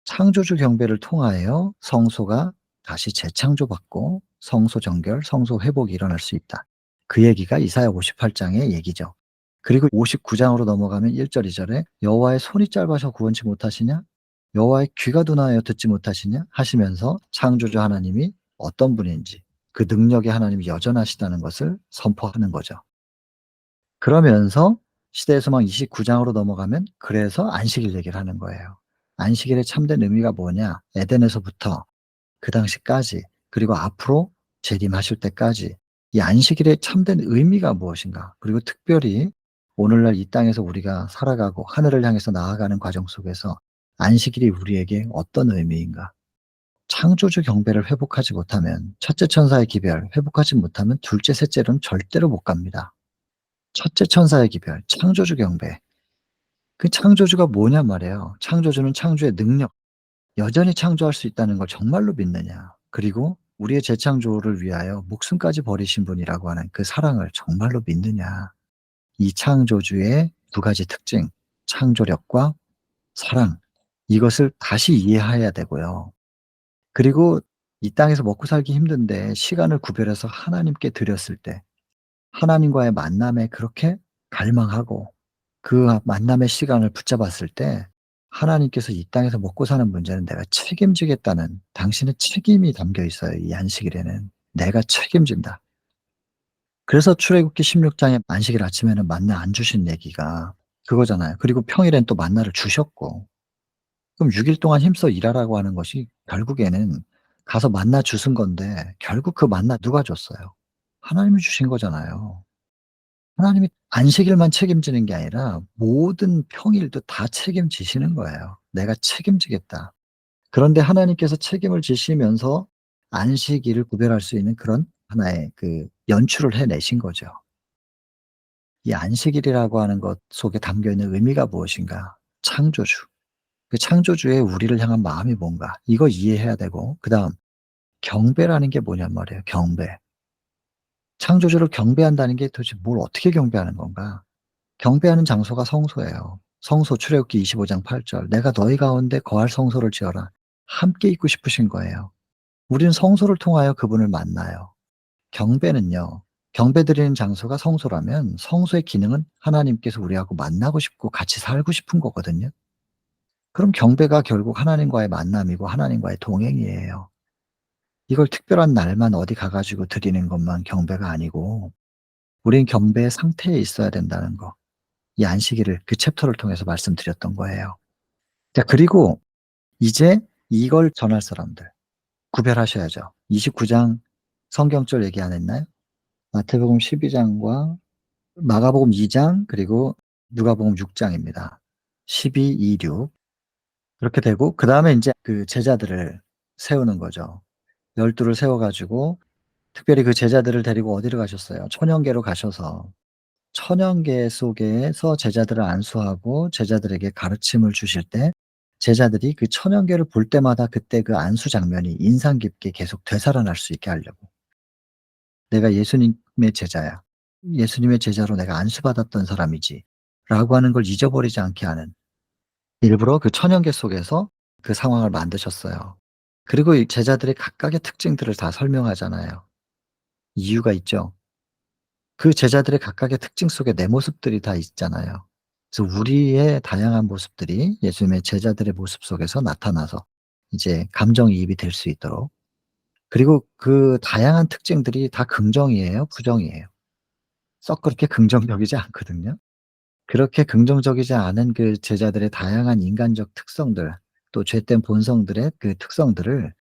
창조주 경배를 통하여 성소가 다시 재창조받고 성소 정결, 성소 회복이 일어날 수 있다. 그 얘기가 이사야 58 장의 얘기죠. 그리고 59 장으로 넘어가면 1 절, 2 절에 "여호와의 손이 짧아서 구원치 못하시냐? 여호와의 귀가 둔하여 듣지 못하시냐?" 하시면서 창조주 하나님이 어떤 분인지, 그 능력의 하나님이 여전하시다는 것을 선포하는 거죠. 그러면서 시대의 소망 29 장으로 넘어가면 그래서 안식일 얘기를 하는 거예요. 안식일의 참된 의미가 뭐냐? 에덴에서부터 그 당시까지, 그리고 앞으로 재림하실 때까지 이 안식일의 참된 의미가 무엇인가? 그리고 특별히 오늘날 이 땅에서 우리가 살아가고 하늘을 향해서 나아가는 과정 속에서 안식일이 우리에게 어떤 의미인가? 창조주 경배를 회복하지 못하면, 첫째 천사의 기별 회복하지 못하면 둘째, 셋째로는 절대로 못 갑니다. 첫째 천사의 기별, 창조주 경배. 그 창조주가 뭐냐 말이에요. 창조주는 창조의 능력, 여전히 창조할 수 있다는 걸 정말로 믿느냐. 그리고 우리의 재창조를 위하여 목숨까지 버리신 분이라고 하는 그 사랑을 정말로 믿느냐. 이 창조주의 두 가지 특징, 창조력과 사랑, 이것을 다시 이해해야 되고요. 그리고 이 땅에서 먹고 살기 힘든데 시간을 구별해서 하나님께 드렸을 때 하나님과의 만남에 그렇게 갈망하고 그 만남의 시간을 붙잡았을 때 하나님께서 이 땅에서 먹고 사는 문제는 내가 책임지겠다는 당신의 책임이 담겨 있어요, 이 안식일에는. 내가 책임진다. 그래서 출애굽기 16 장에 안식일 아침에는 만나 안 주신 얘기가 그거잖아요. 그리고 평일엔 또 만나를 주셨고 그럼 6일 동안 힘써 일하라고 하는 것이 결국에는 가서 만나 주신 건데 결국 그 만나 누가 줬어요? 하나님이 주신 거잖아요. 하나님이 안식일만 책임지는 게 아니라 모든 평일도 다 책임지시는 거예요. "내가 책임지겠다." 그런데 하나님께서 책임을 지시면서 안식일을 구별할 수 있는 그런 하나의 그 연출을 해내신 거죠. 이 안식일이라고 하는 것 속에 담겨 있는 의미가 무엇인가? 창조주. 그 창조주의 우리를 향한 마음이 뭔가 이거 이해해야 되고 그다음 경배라는 게 뭐냔 말이에요, 경배. 창조주를 경배한다는 게 도대체 뭘 어떻게 경배하는 건가? 경배하는 장소가 성소예요. 성소 출애굽기 25장 8 절 "내가 너희 가운데 거할 성소를 지어라." 함께 있고 싶으신 거예요. 우리는 성소를 통하여 그분을 만나요. 경배는요. 경배드리는 장소가 성소라면 성소의 기능은 하나님께서 우리하고 만나고 싶고 같이 살고 싶은 거거든요. 그럼 경배가 결국 하나님과의 만남이고 하나님과의 동행이에요. 이걸 특별한 날만 어디 가 가지고 드리는 것만 경배가 아니고 우린 경배의 상태에 있어야 된다는 거. 이 안식일을 그 챕터를 통해서 말씀드렸던 거예요. 자 그리고 이제 이걸 전할 사람들 구별하셔야죠. 29장 성경절 얘기 안 했나요? 마태복음 12 장과 마가복음 2장 그리고 누가복음 6 장입니다. 12, 2, 6 그렇게 되고 그다음에 인제 그 제자들을 세우는 거죠. 12를 세워 가지고 특별히 그 제자들을 데리고 어디로 가셨어요? 천연계로 가셔서 천연계 속에서 제자들을 안수하고 제자들에게 가르침을 주실 때 제자들이 그 천연계를 볼 때마다 그때 그 안수 장면이 인상 깊게 계속 되살아날 수 있게 하려고. '내가 예수님의 제자야. 예수님의 제자로 내가 안수받았던 사람이지.'라고 하는 걸 잊어버리지 않게 하는 일부러 그 천연계 속에서 그 상황을 만드셨어요. 그리고 이 제자들의 각각의 특징들을 다 설명하잖아요. 이유가 있죠. 그 제자들의 각각의 특징 속에 내 모습들이 다 있잖아요. 그래서 우리의 다양한 모습들이 예수님의 제자들의 모습 속에서 나타나서 이제 감정이입이 될 수 있도록 그리고 그 다양한 특징들이 다 긍정이에요, 부정이에요? 썩 그렇게 긍정적이지 않거든요. 그렇게 긍정적이지 않은 그 제자들의 다양한 인간적 특성들 또 죄된 본성들의 그 특성들을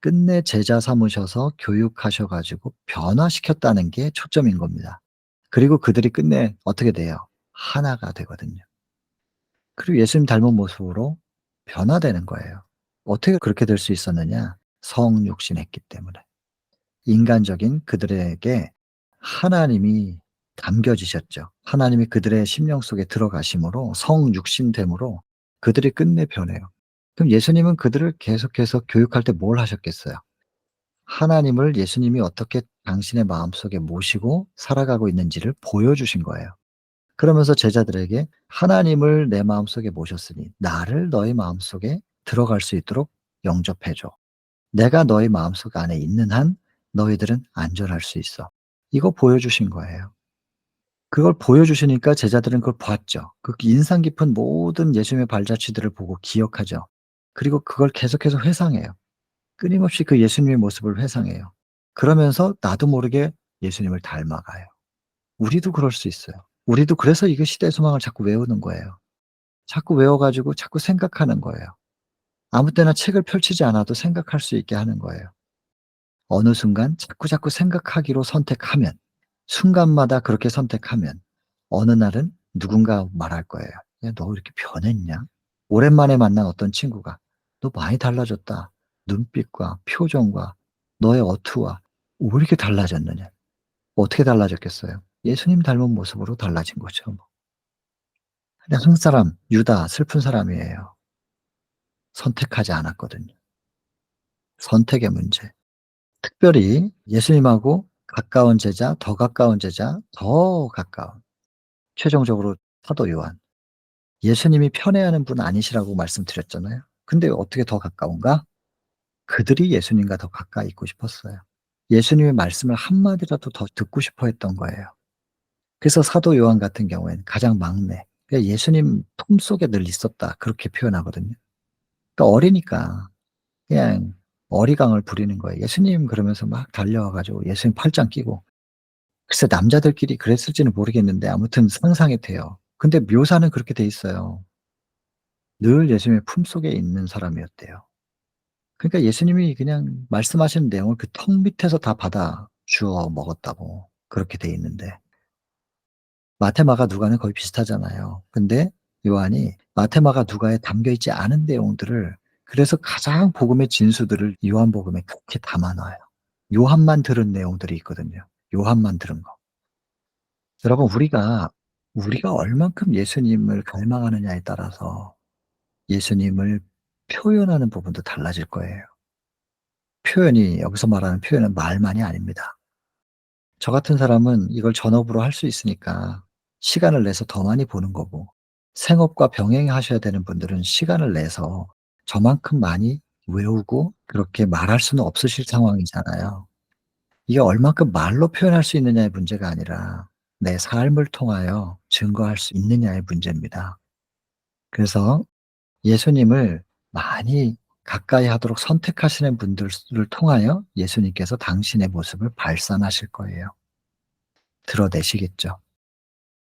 끝내 제자 삼으셔서 교육하셔 가지고 변화시켰다는 게 초점인 겁니다. 그리고 그들이 끝내 어떻게 돼요? 하나가 되거든요. 그리고 예수님 닮은 모습으로 변화되는 거예요. 어떻게 그렇게 될 수 있었느냐? 성육신했기 때문에. 인간적인 그들에게 하나님이 담겨지셨죠. 하나님이 그들의 심령 속에 들어가심으로 성육신됨으로 그들이 끝내 변해요. 그럼 예수님은 그들을 계속해서 교육할 때 뭘 하셨겠어요? 하나님을 예수님이 어떻게 당신의 마음속에 모시고 살아가고 있는지를 보여주신 거예요. 그러면서 제자들에게 "하나님을 내 마음속에 모셨으니 나를 너희 마음속에 들어갈 수 있도록 영접해 줘. 내가 너희 마음속 안에 있는 한 너희들은 안전할 수 있어." 이거 보여주신 거예요. 그걸 보여주시니까 제자들은 그걸 봤죠. 그 인상 깊은 모든 예수님의 발자취들을 보고 기억하죠. 그리고 그걸 계속해서 회상해요. 끊임없이 그 예수님의 모습을 회상해요. 그러면서 나도 모르게 예수님을 닮아가요. 우리도 그럴 수 있어요. 우리도 그래서 이거 시대의 소망을 자꾸 외우는 거예요. 자꾸 외워 가지고 자꾸 생각하는 거예요. 아무 때나 책을 펼치지 않아도 생각할 수 있게 하는 거예요. 어느 순간 자꾸자꾸 생각하기로 선택하면 순간마다 그렇게 선택하면 어느 날은 누군가 말할 거예요. "야 너 왜 이렇게 변했냐?" 오랜만에 만난 어떤 친구가 "너 많이 달라졌다. 눈빛과 표정과 너의 어투와 왜 이렇게 달라졌느냐?" 어떻게 달라졌겠어요? 예수님 닮은 모습으로 달라진 거죠 뭐. 근데 한국 사람 유다 슬픈 사람이에요. 선택하지 않았거든요. 선택의 문제. 특별히 예수님하고 가까운 제자, 더 가까운 제자, 더 가까운 최종적으로 사도 요한. 예수님이 편애하는 분 아니시라고 말씀드렸잖아요. 근데 어떻게 더 가까운가? 그들이 예수님과 더 가까이 있고 싶었어요. 예수님의 말씀을 한마디라도 더 듣고 싶어 했던 거예요. 그래서 사도 요한 같은 경우에는 가장 막내, 그러니까 "예수님 품속에 늘 있었다." 그렇게 표현하거든요. 그러니까 어리니까 그냥 어리광을 부리는 거예요. "예수님." 그러면서 막 달려와 가지고 예수님 팔짱 끼고, 글쎄 남자들끼리 그랬을지는 모르겠는데 아무튼 상상이 돼요. 근데 묘사는 그렇게 돼 있어요. 늘 예수님의 품속에 있는 사람이었대요. 그러니까 예수님이 그냥 말씀하시는 내용을 그 턱 밑에서 다 받아 주워 먹었다고 그렇게 돼 있는데, 마태, 마가, 누가는 거의 비슷하잖아요. 근데 요한이 마태, 마가, 누가에 담겨 있지 않은 내용들을, 그래서 가장 복음의 진수들을 요한복음에 그렇게 담아 놔요. 요한만 들은 내용들이 있거든요. 요한만 들은 거. 여러분, 우리가 얼만큼 예수님을 갈망하느냐에 따라서 예수님을 표현하는 부분도 달라질 거예요. 표현이, 여기서 말하는 표현은 말만이 아닙니다. 저 같은 사람은 이걸 전업으로 할 수 있으니까 시간을 내서 더 많이 보는 거고, 생업과 병행하셔야 되는 분들은 시간을 내서 저만큼 많이 외우고 그렇게 말할 수는 없으실 상황이잖아요. 이게 얼만큼 말로 표현할 수 있느냐의 문제가 아니라 내 삶을 통하여 증거할 수 있느냐의 문제입니다. 그래서 예수님을 많이 가까이 하도록 선택하시는 분들을 통하여 예수님께서 당신의 모습을 발산하실 거예요. 드러내시겠죠.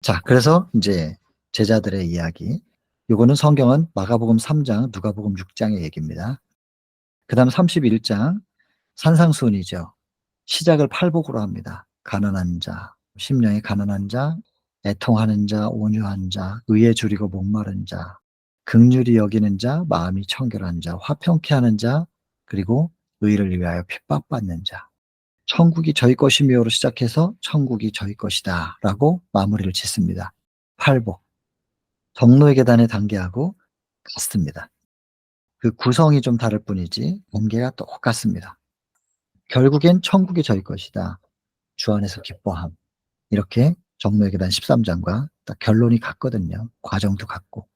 자, 그래서 인제 제자들의 이야기, 요거는 성경은 마가복음 3 장, 누가복음 6 장의 얘기입니다. 그다음 31장 산상수훈이죠. 시작을 팔복으로 합니다. 가난한 자, 심령이 가난한 자, 애통하는 자, 온유한 자, 의에 줄이고 목마른 자, 긍휼히 여기는 자, 마음이 청결한 자, 화평케 하는 자, 그리고 의를 위하여 핍박받는 자. 천국이 저희 것이며로 시작해서 천국이 저희 것이다라고 마무리를 짓습니다. 팔복. 정로의 계단에 단계하고 같습니다. 그 구성이 좀 다를 뿐이지 본계가 똑같습니다. 결국엔 천국이 저희 것이다. 주 안에서 기뻐함. 이렇게 정로의 계단 13 장과 딱 결론이 같거든요. 과정도 같고.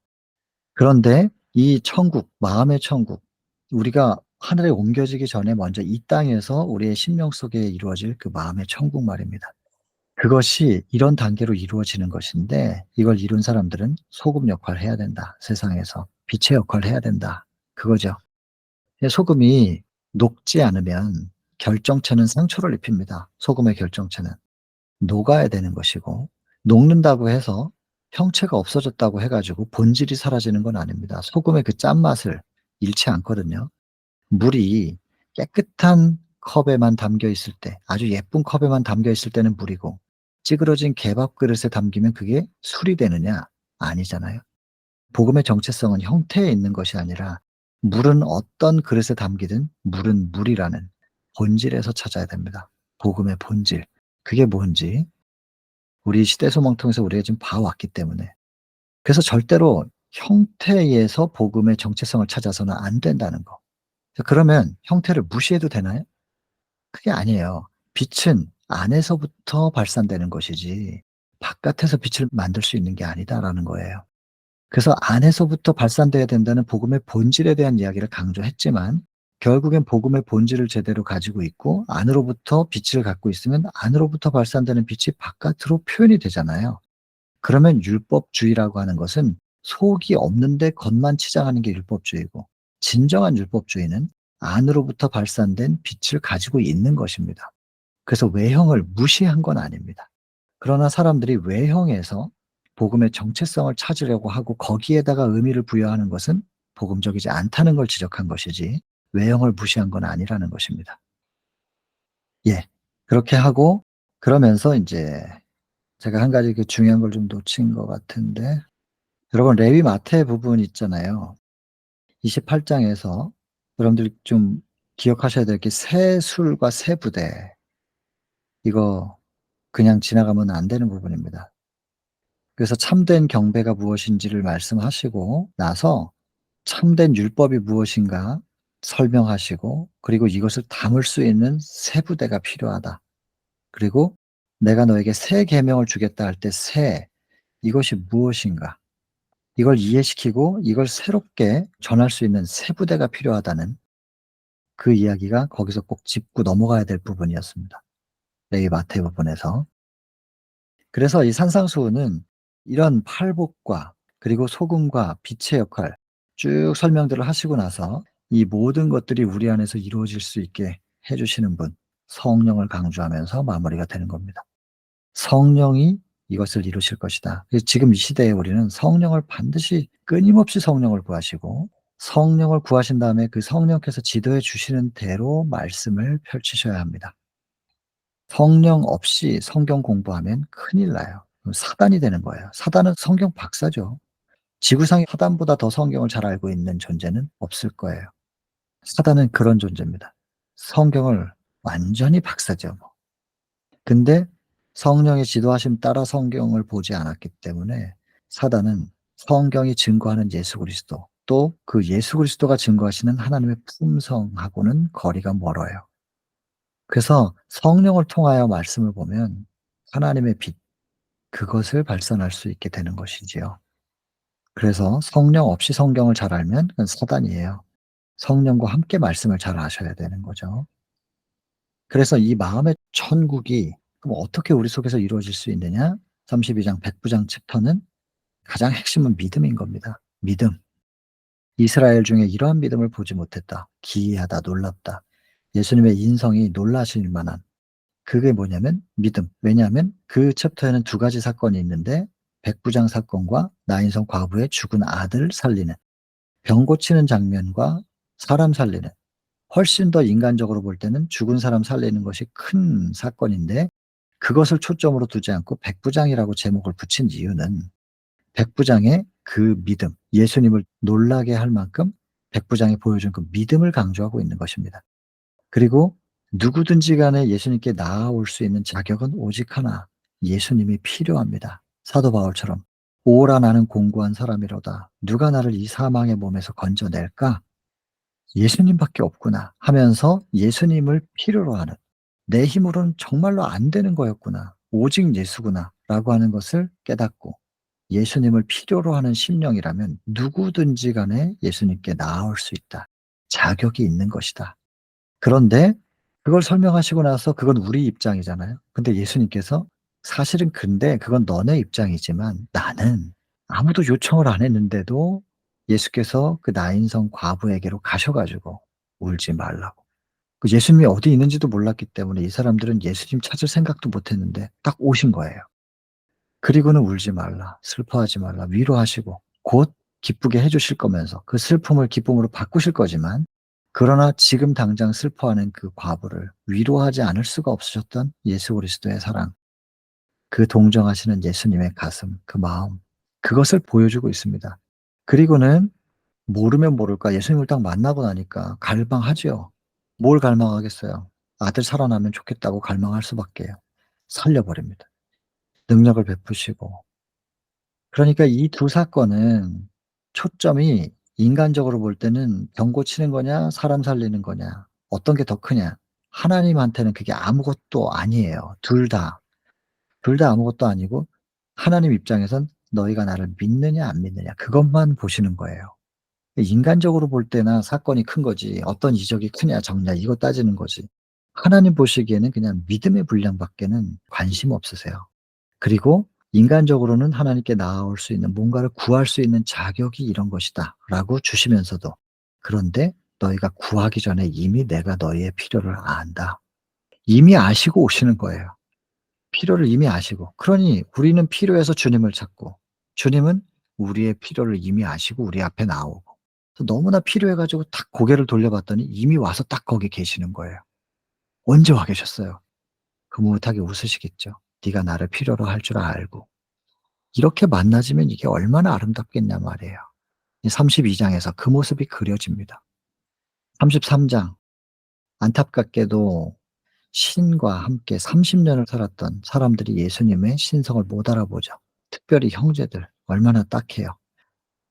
그런데 이 천국, 마음의 천국, 우리가 하늘에 옮겨지기 전에 먼저 이 땅에서 우리의 심령 속에 이루어질 그 마음의 천국 말입니다. 그것이 이런 단계로 이루어지는 것인데, 이걸 이룬 사람들은 소금 역할을 해야 된다. 세상에서 빛의 역할을 해야 된다. 그거죠. 소금이 녹지 않으면 결정체는 상처를 입힙니다. 소금의 결정체는 녹아야 되는 것이고, 녹는다고 해서 형체가 없어졌다고 해 가지고 본질이 사라지는 건 아닙니다. 소금의 그 짠맛을 잃지 않거든요. 물이 깨끗한 컵에만 담겨 있을 때, 아주 예쁜 컵에만 담겨 있을 때는 물이고, 찌그러진 개밥 그릇에 담기면 그게 술이 되느냐? 아니잖아요. 복음의 정체성은 형태에 있는 것이 아니라 물은 어떤 그릇에 담기든 물은 물이라는 본질에서 찾아야 됩니다. 복음의 본질. 그게 뭔지 우리 시대소망 통해서 우리가 지금 봐왔기 때문에. 그래서 절대로 형태에서 복음의 정체성을 찾아서는 안 된다는 거. 그러면 형태를 무시해도 되나요? 그게 아니에요. 빛은 안에서부터 발산되는 것이지 바깥에서 빛을 만들 수 있는 게 아니다라는 거예요. 그래서 안에서부터 발산돼야 된다는 복음의 본질에 대한 이야기를 강조했지만, 결국엔 복음의 본질을 제대로 가지고 있고 안으로부터 빛을 갖고 있으면 안으로부터 발산되는 빛이 바깥으로 표현이 되잖아요. 그러면 율법주의라고 하는 것은 속이 없는데 겉만 치장하는 게 율법주의고, 진정한 율법주의는 안으로부터 발산된 빛을 가지고 있는 것입니다. 그래서 외형을 무시한 건 아닙니다. 그러나 사람들이 외형에서 복음의 정체성을 찾으려고 하고 거기에다가 의미를 부여하는 것은 복음적이지 않다는 걸 지적한 것이지, 외형을 무시한 건 아니라는 것입니다. 예. 그렇게 하고 그러면서 인제 제가 한 가지 그 중요한 걸 좀 놓친 것 같은데, 여러분 레위 마태 부분 있잖아요. 28 장에서 여러분들이 좀 기억하셔야 될 게 새 술과 새 부대, 이거 그냥 지나가면 안 되는 부분입니다. 그래서 참된 경배가 무엇인지를 말씀하시고 나서 참된 율법이 무엇인가 설명하시고, 그리고 이것을 담을 수 있는 새 부대가 필요하다. 그리고 내가 너에게 새 계명을 주겠다 할 때 새, 이것이 무엇인가, 이걸 이해시키고 이걸 새롭게 전할 수 있는 새 부대가 필요하다는 그 이야기가 거기서 꼭 짚고 넘어가야 될 부분이었습니다. 레위 마태 부분에서. 그래서 이 산상수훈은 이런 팔복과 그리고 소금과 빛의 역할 쭉 설명들을 하시고 나서 이 모든 것들이 우리 안에서 이루어질 수 있게 해 주시는 분, 성령을 강조하면서 마무리가 되는 겁니다. 성령이 이것을 이루실 것이다. 그래서 지금 이 시대에 우리는 성령을 반드시 끊임없이 성령을 구하시고, 성령을 구하신 다음에 그 성령께서 지도해 주시는 대로 말씀을 펼치셔야 합니다. 성령 없이 성경 공부하면 큰일 나요. 그럼 사단이 되는 거예요. 사단은 성경 박사죠. 지구상에 사단보다 더 성경을 잘 알고 있는 존재는 없을 거예요. 사단은 그런 존재입니다. 성경을 완전히 박사죠 뭐. 근데 성령의 지도하심 따라 성경을 보지 않았기 때문에 사단은 성경이 증거하는 예수 그리스도, 또 그 예수 그리스도가 증거하시는 하나님의 품성하고는 거리가 멀어요. 그래서 성령을 통하여 말씀을 보면 하나님의 빛, 그것을 발산할 수 있게 되는 것이지요. 그래서 성령 없이 성경을 잘 알면 그건 사단이에요. 성령과 함께 말씀을 잘 아셔야 되는 거죠. 그래서 이 마음의 천국이 그럼 어떻게 우리 속에서 이루어질 수 있느냐? 32장 백부장 챕터는 가장 핵심은 믿음인 겁니다. 믿음. 이스라엘 중에 이러한 믿음을 보지 못했다. 기이하다, 놀랍다. 예수님의 인성이 놀라실 만한, 그게 뭐냐면 믿음. 왜냐하면 그 챕터에는 두 가지 사건이 있는데, 백부장 사건과 나인성 과부의 죽은 아들 살리는, 병 고치는 장면과 사람 살리는, 훨씬 더 인간적으로 볼 때는 죽은 사람 살리는 것이 큰 사건인데, 그것을 초점으로 두지 않고 백부장이라고 제목을 붙인 이유는 백부장의 그 믿음, 예수님을 놀라게 할 만큼 백부장이 보여준 그 믿음을 강조하고 있는 것입니다. 그리고 누구든지 간에 예수님께 나아올 수 있는 자격은 오직 하나, 예수님이 필요합니다. 사도 바울처럼 오라 나는 공고한 사람이로다. 누가 나를 이 사망의 몸에서 건져낼까? 예수님밖에 없구나 하면서 예수님을 필요로 하는, 내 힘으로는 정말로 안 되는 거였구나. 오직 예수구나라고 하는 것을 깨닫고 예수님을 필요로 하는 심령이라면 누구든지 간에 예수님께 나아올 수 있다. 자격이 있는 것이다. 그런데 그걸 설명하시고 나서 그건 우리 입장이잖아요. 근데 예수님께서 사실은 근데 그건 너네 입장이지만 나는 아무도 요청을 안 했는데도 예수께서 그 나인성 과부에게로 가셔 가지고 울지 말라고. 그 예수님이 어디 있는지도 몰랐기 때문에 이 사람들은 예수님 찾을 생각도 못 했는데 딱 오신 거예요. 그리고는 울지 말라, 슬퍼하지 말라, 위로하시고 곧 기쁘게 해 주실 거면서 그 슬픔을 기쁨으로 바꾸실 거지만, 그러나 지금 당장 슬퍼하는 그 과부를 위로하지 않을 수가 없으셨던 예수 그리스도의 사랑, 그 동정하시는 예수님의 가슴, 그 마음, 그것을 보여주고 있습니다. 그리고는 모르면 모를까 예수님을 딱 만나고 나니까 갈망하죠. 뭘 갈망하겠어요? 아들 살아나면 좋겠다고 갈망할 수밖에요. 살려 버립니다. 능력을 베푸시고. 그러니까 이 두 사건은 초점이 인간적으로 볼 때는 병 고치는 거냐 사람 살리는 거냐, 어떤 게 더 크냐. 하나님한테는 그게 아무것도 아니에요. 둘 다. 둘 다 아무것도 아니고 하나님 입장에선 너희가 나를 믿느냐 안 믿느냐 그것만 보시는 거예요. 인간적으로 볼 때나 사건이 큰 거지 어떤 이적이 크냐 적냐 이거 따지는 거지. 하나님 보시기에는 그냥 믿음의 분량밖에는 관심 없으세요. 그리고 인간적으로는 하나님께 나아올 수 있는 뭔가를 구할 수 있는 자격이 이런 것이다라고 주시면서도, 그런데 너희가 구하기 전에 이미 내가 너희의 필요를 안다. 이미 아시고 오시는 거예요. 필요를 이미 아시고. 그러니 우리는 필요해서 주님을 찾고, 주님은 우리의 필요를 이미 아시고 우리 앞에 나오고. 너무나 필요해 가지고 딱 고개를 돌려봤더니 이미 와서 딱 거기 계시는 거예요. 언제 와 계셨어요? 흐뭇하게 웃으시겠죠. 네가 나를 필요로 할 줄 알고. 이렇게 만나지면 이게 얼마나 아름답겠냐 말이에요. 이 32장에서 그 모습이 그려집니다. 33장, 안타깝게도 신과 함께 30년을 살았던 사람들이 예수님의 신성을 못 알아보죠. 특별히 형제들 얼마나 딱해요.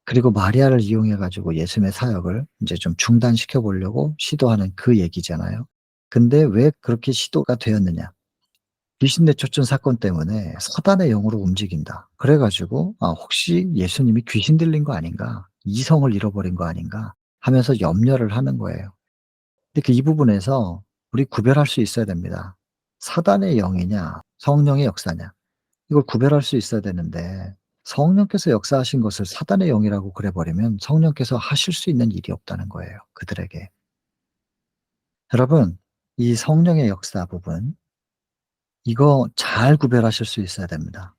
그리고 마리아를 이용해 가지고 예수님의 사역을 인제 좀 중단시켜 보려고 시도하는 그 얘기잖아요. 근데 왜 그렇게 시도가 되었느냐? 귀신 내쫓은 사건 때문에 사단의 영으로 움직인다. 그래 가지고 '아 혹시 예수님이 귀신 들린 거 아닌가? 이성을 잃어버린 거 아닌가?' 하면서 염려를 하는 거예요. 그러니까 이 부분에서 우리 구별할 수 있어야 됩니다. 사단의 영이냐 성령의 역사냐. 이걸 구별할 수 있어야 되는데 성령께서 역사하신 것을 사단의 영이라고 그래 버리면 성령께서 하실 수 있는 일이 없다는 거예요, 그들에게. 여러분, 이 성령의 역사 부분 이거 잘 구별하실 수 있어야 됩니다.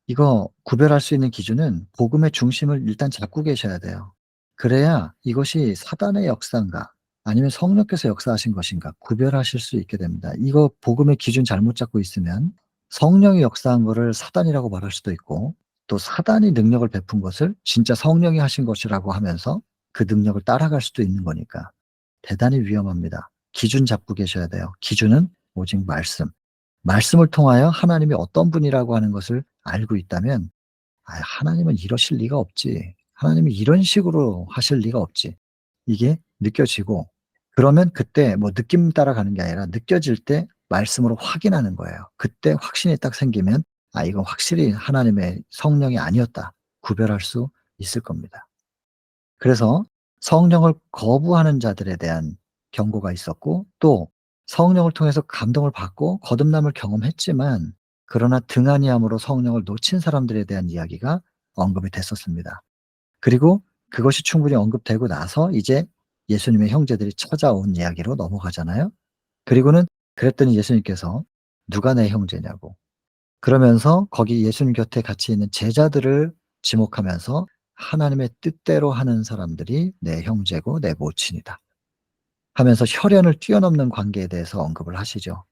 이거 구별할 수 있는 기준은 복음의 중심을 일단 잡고 계셔야 돼요. 그래야 이것이 사단의 역사인가 아니면 성령께서 역사하신 것인가 구별하실 수 있게 됩니다. 이거 복음의 기준 잘못 잡고 있으면 성령이 역사한 거를 사단이라고 말할 수도 있고 또 사단이 능력을 베푼 것을 진짜 성령이 하신 것이라고 하면서 그 능력을 따라갈 수도 있는 거니까 대단히 위험합니다. 기준 잡고 계셔야 돼요. 기준은 오직 말씀. 말씀을 통하여 하나님이 어떤 분이라고 하는 것을 알고 있다면 '아 하나님은 이러실 리가 없지. 하나님이 이런 식으로 하실 리가 없지.' 이게 느껴지고 그러면 그때 뭐 느낌 따라가는 게 아니라 느껴질 때 말씀으로 확인하는 거예요. 그때 확신이 딱 생기면 '아 이건 확실히 하나님의 성령이 아니었다.' 구별할 수 있을 겁니다. 그래서 성령을 거부하는 자들에 대한 경고가 있었고 또 성령을 통해서 감동을 받고 거듭남을 경험했지만 그러나 등한히함으로 성령을 놓친 사람들에 대한 이야기가 언급이 됐었습니다. 그리고 그것이 충분히 언급되고 나서 이제 예수님의 형제들이 찾아온 이야기로 넘어가잖아요. 그리고는 그랬더니 예수님께서 "누가 내 형제냐."고 그러면서 거기 예수님 곁에 같이 있는 제자들을 지목하면서 "하나님의 뜻대로 하는 사람들이 내 형제고 내 모친이다." 하면서 혈연을 뛰어넘는 관계에 대해서 언급을 하시죠.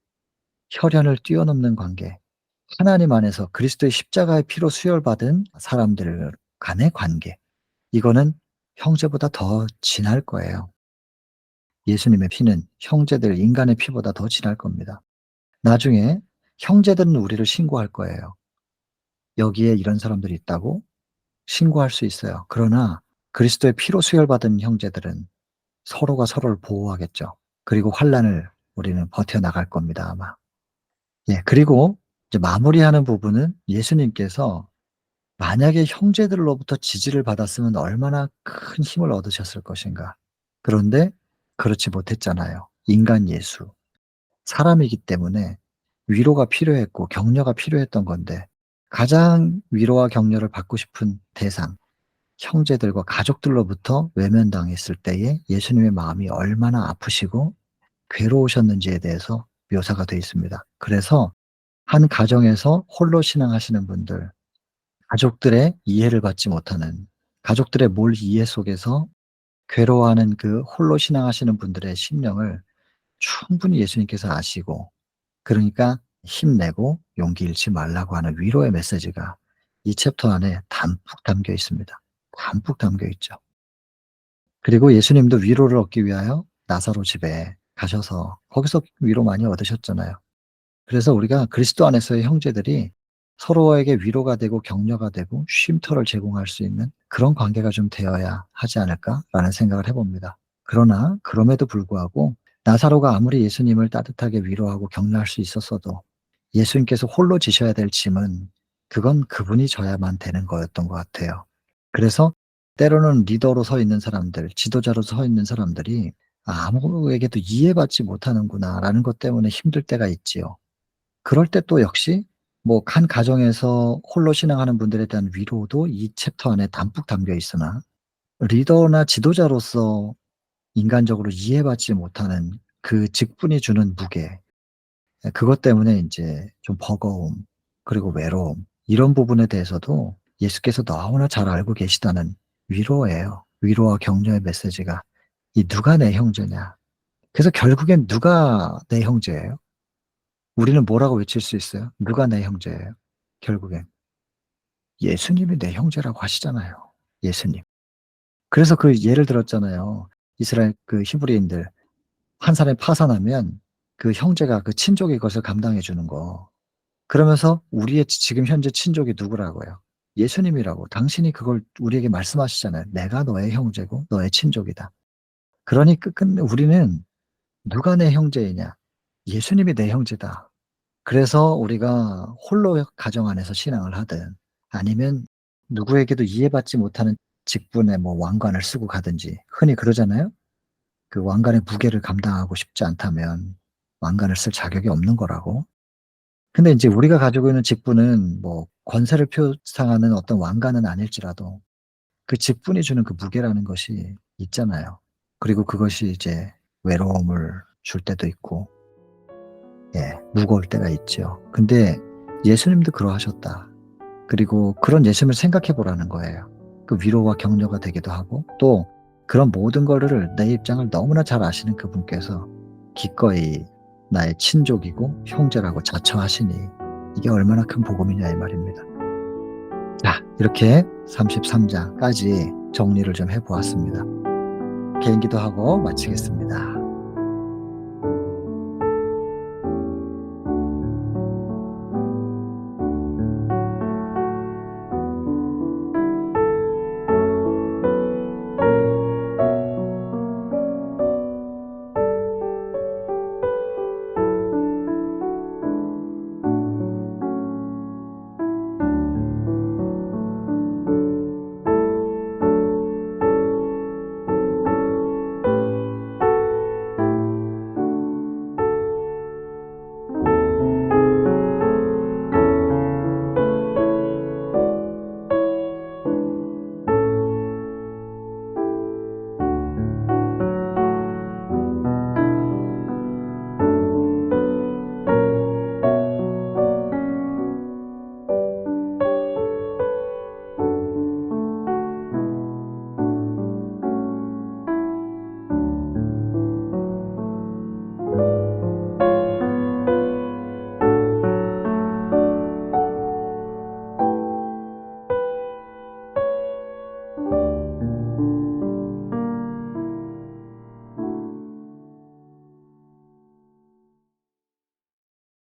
혈연을 뛰어넘는 관계. 하나님 안에서 그리스도의 십자가의 피로 수혈받은 사람들 간의 관계. 이거는 형제보다 더 진할 거예요. 예수님의 피는 형제들 인간의 피보다 더 진할 겁니다. 나중에 형제들은 우리를 신고할 거예요. "여기에 이런 사람들이 있다."고 신고할 수 있어요. 그러나 그리스도의 피로 수혈받은 형제들은 서로가 서로를 보호하겠죠. 그리고 환난을 우리는 버텨나갈 겁니다 아마. 예 그리고 이제 마무리하는 부분은 예수님께서 만약에 형제들로부터 지지를 받았으면 얼마나 큰 힘을 얻으셨을 것인가. 그런데 그렇지 못했잖아요. 인간 예수. 사람이기 때문에 위로가 필요했고 격려가 필요했던 건데 가장 위로와 격려를 받고 싶은 대상 형제들과 가족들로부터 외면당했을 때에 예수님의 마음이 얼마나 아프시고 괴로우셨는지에 대해서 묘사가 되어 있습니다. 그래서 한 가정에서 홀로 신앙하시는 분들, 가족들의 이해를 받지 못하는 가족들의 몰 이해 속에서 괴로워하는 그 홀로 신앙하시는 분들의 심령을 충분히 예수님께서 아시고 그러니까 힘내고 용기 잃지 말라고 하는 위로의 메시지가 이 챕터 안에 담뿍 담겨 있습니다. 담뿍 담겨 있죠. 그리고 예수님도 위로를 얻기 위하여 나사로 집에 가셔서 거기서 위로 많이 얻으셨잖아요. 그래서 우리가 그리스도 안에서의 형제들이 서로에게 위로가 되고 격려가 되고 쉼터를 제공할 수 있는 그런 관계가 좀 되어야 하지 않을까라는 생각을 해 봅니다. 그러나 그럼에도 불구하고 나사로가 아무리 예수님을 따뜻하게 위로하고 격려할 수 있었어도 예수님께서 홀로 지셔야 될 짐은 그건 그분이 져야만 되는 거였던 것 같아요. 그래서 때로는 리더로 서 있는 사람들, 지도자로 서 있는 사람들이 '아무에게도 이해받지 못하는구나.'라는 것 때문에 힘들 때가 있지요. 그럴 때 또 역시 뭐 한 가정에서 홀로 신앙하는 분들에 대한 위로도 이 챕터 안에 담뿍 담겨 있으나 리더나 지도자로서 인간적으로 이해받지 못하는 그 직분이 주는 무게 그것 때문에 인제 좀 버거움 그리고 외로움 이런 부분에 대해서도 예수께서 너무나 잘 알고 계시다는 위로예요. 위로와 격려의 메시지가. 이 "누가 내 형제냐." 그래서 결국엔 누가 내 형제예요? 우리는 뭐라고 외칠 수 있어요? "누가 내 형제예요?" 결국엔. 예수님이 내 형제라고 하시잖아요, 예수님. 그래서 그 예를 들었잖아요. 이스라엘 그 히브리인들 한 사람이 파산하면 그 형제가 그 친족이 그것을 감당해 주는 거. 그러면서 우리의 지금 현재 친족이 누구라고요? 예수님이라고. 당신이 그걸 우리에게 말씀하시잖아요. "내가 너의 형제고 너의 친족이다." 그러니 끝끝내 우리는 누가 내 형제이냐? 예수님이 내 형제다. 그래서 우리가 홀로 가정 안에서 신앙을 하든 아니면 누구에게도 이해받지 못하는 직분의 뭐 왕관을 쓰고 가든지 흔히 그러잖아요. 그 왕관의 무게를 감당하고 싶지 않다면 왕관을 쓸 자격이 없는 거라고. 근데 인제 우리가 가지고 있는 직분은 뭐 권세를 표상하는 어떤 왕관은 아닐지라도 그 직분이 주는 그 무게라는 것이 있잖아요. 그리고 그것이 이제 외로움을 줄 때도 있고 무거울 때가 있죠. 근데 예수님도 그러하셨다. 그리고 그런 예수님을 생각해 보라는 거예요. 그 위로와 격려가 되기도 하고 또 그런 모든 거를 내 입장을 너무나 잘 아시는 그분께서 기꺼이 나의 친족이고 형제라고 자처하시니 이게 얼마나 큰 복음이냐 이 말입니다. 자, 이렇게 33 장까지 정리를 좀 해 보았습니다. 개인기도하고 마치겠습니다.